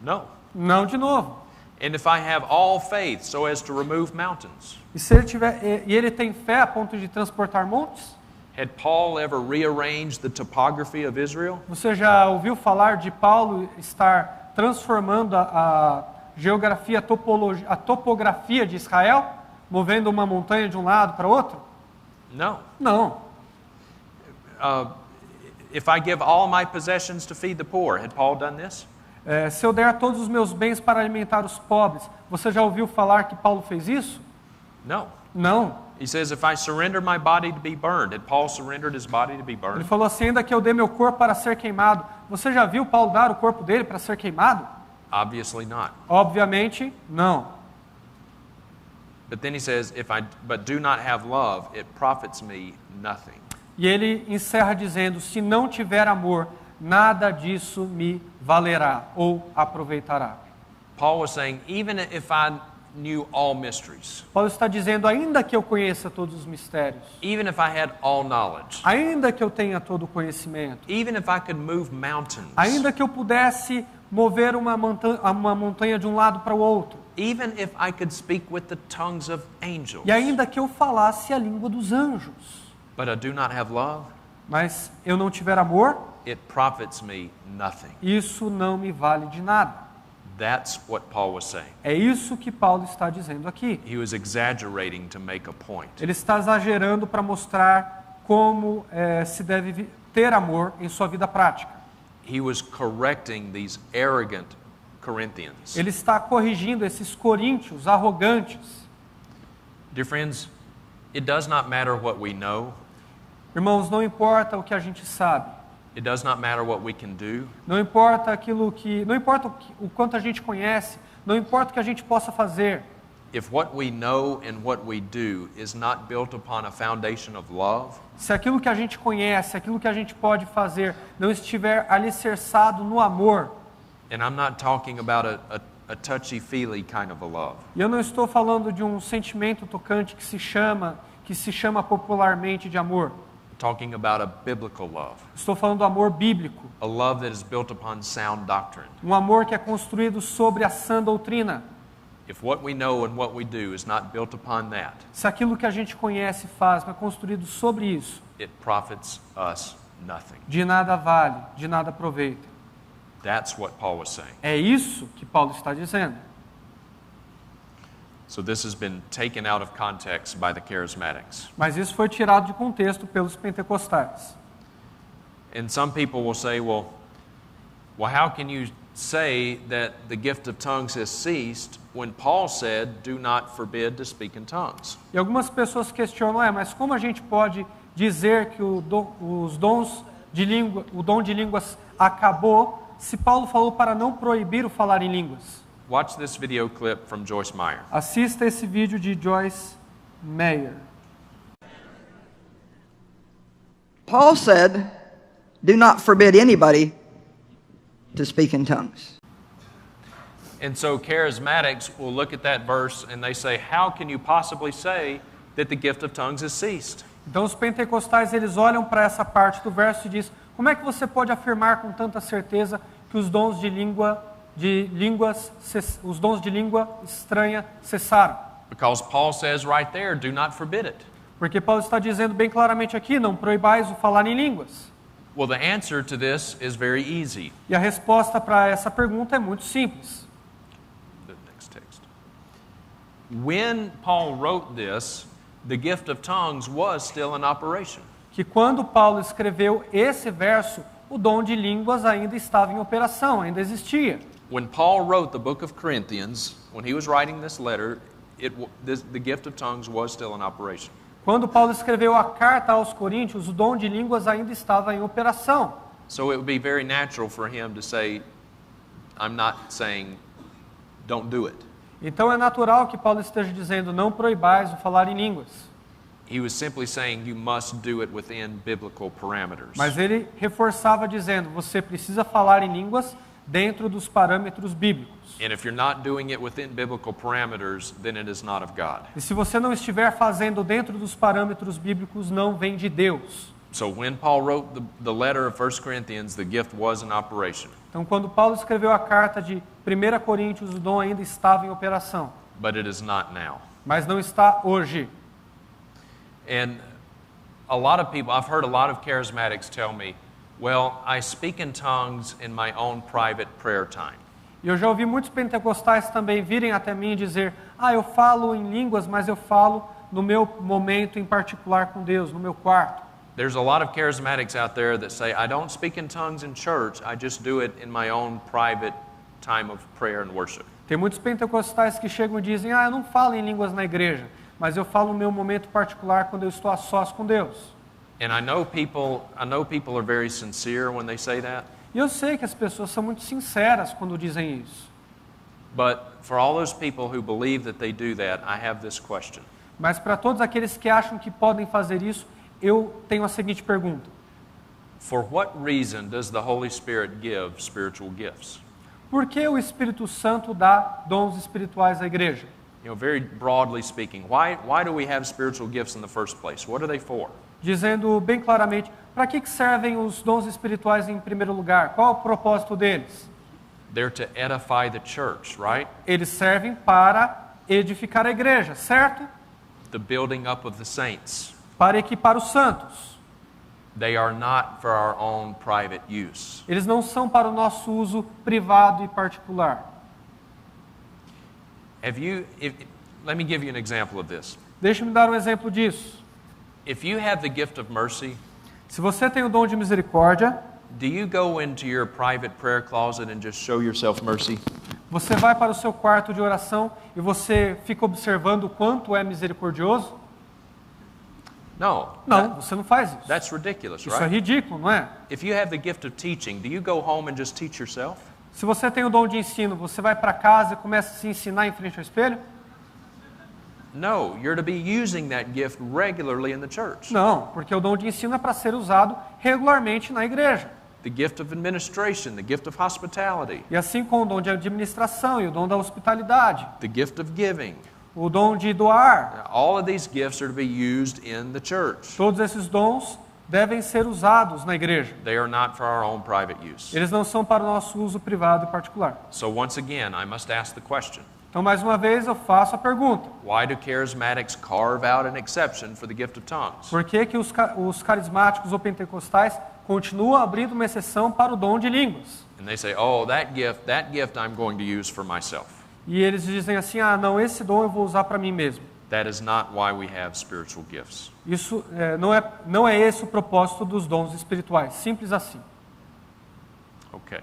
No. Não de novo. And if I have all faith so as to remove mountains, E se ele tiver, e ele tem fé a ponto de transportar montes? had Paul ever rearranged the topography of Israel? Você já ouviu falar de Paulo estar transformando a geografia, a topografia de Israel, movendo uma montanha de um lado para outro? No. Não. If I give all my possessions to feed the poor, had Paul done this? Se eu der todos os meus bens para alimentar os pobres, você já ouviu falar que Paulo fez isso? No. Não. He says, if I surrender my body to be burned, had Paul surrendered his body to be Ele burned? falou assim, ainda que eu dê meu corpo para ser queimado. Você já viu Paulo dar o corpo dele para ser queimado? Obviously not. Obviamente, não. But then he says, but do not have love, it profits me nothing. E ele encerra dizendo, se não tiver amor, nada disso me valerá ou aproveitará. Paul was saying, even if I knew all mysteries, Paulo está dizendo, ainda que eu conheça todos os mistérios, even if I had all knowledge, ainda que eu tenha todo o conhecimento, even if I could move mountains, ainda que eu pudesse mover uma montanha de um lado para o outro, even if I could speak with the tongues of angels, e ainda que eu falasse a língua dos anjos, but I do not have love, mas eu não tiver amor, it profits me nothing. isso não me vale de nada. That's what Paul was saying. É isso que Paulo está dizendo aqui. He was exaggerating to make a point. Ele está exagerando para mostrar como se deve ter amor em sua vida prática. He was correcting these arrogant Corinthians. Ele está corrigindo esses coríntios arrogantes. Dear friends, it does not matter what we know. Irmãos, não importa o que a gente sabe. It does not matter what we can do. Não importa o quanto a gente conhece, não importa o que a gente possa fazer. If what we know and what we do is not built upon a foundation of love, Se aquilo que a gente conhece, aquilo que a gente pode fazer, não estiver alicerçado no amor, and I'm not talking about a touchy-feely kind of a love. e eu não estou falando de um sentimento tocante que se chama popularmente de amor. I'm talking about a biblical love, Estou falando do amor bíblico, a love that is built upon sound doctrine. um amor que é construído sobre a sã doutrina. If what we know and what we do is not built upon that, Se aquilo que a gente conhece e faz não é construído sobre isso, it profits us nothing. de nada vale, de nada aproveita. That's what Paul was saying. É isso que Paulo está dizendo. So this has been taken out of context by the charismatics. Mas isso foi tirado de contexto pelos pentecostais. And some people will say, well, how can you say that the gift of tongues has ceased when Paul said, do not forbid to speak in tongues? E algumas pessoas questionam, mas como a gente pode dizer que o dom de línguas acabou se Paulo falou para não proibir o falar em línguas? Watch this video clip from Joyce Meyer. Assista esse vídeo de Joyce Meyer. Paul said, do not forbid anybody to speak in tongues. And so charismatics will look at that verse and they say, how can you possibly say that the gift of tongues has ceased? Então os pentecostais eles olham para essa parte do verso e diz: como é que você pode afirmar com tanta certeza que os dons de língua estranha cessaram? Because Paul says right there, do not forbid it. Porque Paulo está dizendo bem claramente aqui, não proibais o falar em línguas. Well, the answer to this is very easy. E a resposta para essa pergunta é muito simples. The next text. When Paul wrote this, the gift of tongues was still in operation. Que quando Paulo escreveu esse verso, o dom de línguas ainda estava em operação, ainda existia. When Paul wrote the book of Corinthians, when he was writing this letter, the gift of tongues was still in operation. Quando Paulo escreveu a carta aos Coríntios, o dom de línguas ainda estava em operação. So it would be very natural for him to say, I'm not saying don't do it. Então é natural que Paulo esteja dizendo, não proibais o falar em línguas. He was simply saying you must do it within biblical parameters. Mas ele reforçava dizendo, você precisa falar em línguas dentro dos parâmetros bíblicos. And if you're not doing it within biblical parameters, then it is not of God. E se você não estiver fazendo dentro dos parâmetros bíblicos, não vem de Deus. So when Paul wrote the letter of 1 Corinthians, the gift was in operation. Então quando Paulo escreveu a carta de 1 Coríntios, o dom ainda estava em operação. But it is not now. Mas não está hoje. And a lot of people, I've heard a lot of charismatics tell me, well, I speak in tongues in my own private prayer time. E eu já ouvi muitos pentecostais também virem até mim e dizer, eu falo em línguas, mas eu falo no meu momento em particular com Deus, no meu quarto. There's a lot of charismatics out there that say, I don't speak in tongues in church, I just do it in my own private time of prayer and worship. Tem muitos pentecostais que chegam e dizem, eu não falo em línguas na igreja, mas eu falo no meu momento particular quando eu estou a sós com Deus. And I know people are very sincere when they say that. E eu sei que as pessoas são muito sinceras quando dizem isso. But for all those people who believe that they do that, I have this question. Mas para todos aqueles que acham que podem fazer isso, eu tenho a seguinte pergunta. For what reason does the Holy Spirit give spiritual gifts? Por que o Espírito Santo dá dons espirituais à igreja? Very broadly speaking, why do we have spiritual gifts in the first place? What are they for? Dizendo bem claramente, para que servem os dons espirituais em primeiro lugar? Qual é o propósito deles? They're to edify the church, right? Eles servem para edificar a igreja, certo? The building up of the saints. Para equipar os santos. They are not for our own private use. Eles não são para o nosso uso privado e particular. Let me give you an example of this. Deixe-me dar um exemplo disso. If you have the gift of mercy, Se você tem o dom de misericórdia, do you go into your private prayer closet and just show yourself mercy? você vai para o seu quarto de oração e você fica observando o quanto é misericordioso? No. Não, você não faz isso. That's ridiculous, Isso é right? ridículo, não é? If you have the gift of teaching, do you go home and just teach yourself? Se você tem o dom de ensino, você vai para casa e começa a se ensinar em frente ao espelho? No, you're to be using that gift regularly in the church. Não, porque o dom de ensino é para ser usado regularmente na igreja. The gift of administration, the gift of hospitality, E assim como o dom de administração e o dom da hospitalidade, the gift of giving. o dom de doar, All of these gifts are to be used in the church. todos esses dons devem ser usados na igreja. They are not for our own private use. Eles não são para o nosso uso privado e particular. So once again, I must ask the question, Então, mais uma vez, eu faço a pergunta. why do charismatics carve out an exception for the gift of tongues? Por que que os carismáticos ou pentecostais continuam abrindo uma exceção para o dom de línguas? And they say, oh, that gift I'm going to use for myself. E eles dizem assim, não, esse dom eu vou usar para mim mesmo. That is not why we have spiritual gifts. Isso não é esse o propósito dos dons espirituais, simples assim. Okay.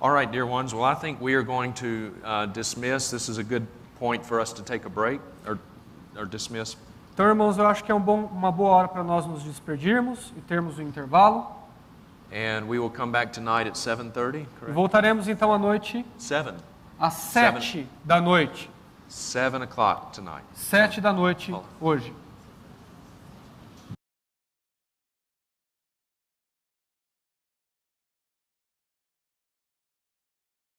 All right, dear ones. Well, I think we are going to dismiss. This is a good point for us to take a break or dismiss. Então, irmãos, eu acho que é uma boa hora para nós nos despedirmos e termos um intervalo. And we will come back tonight at 7:30, E correct? voltaremos então à noite, 7. às 7 da noite. 7 o'clock tonight. 7 da noite hoje.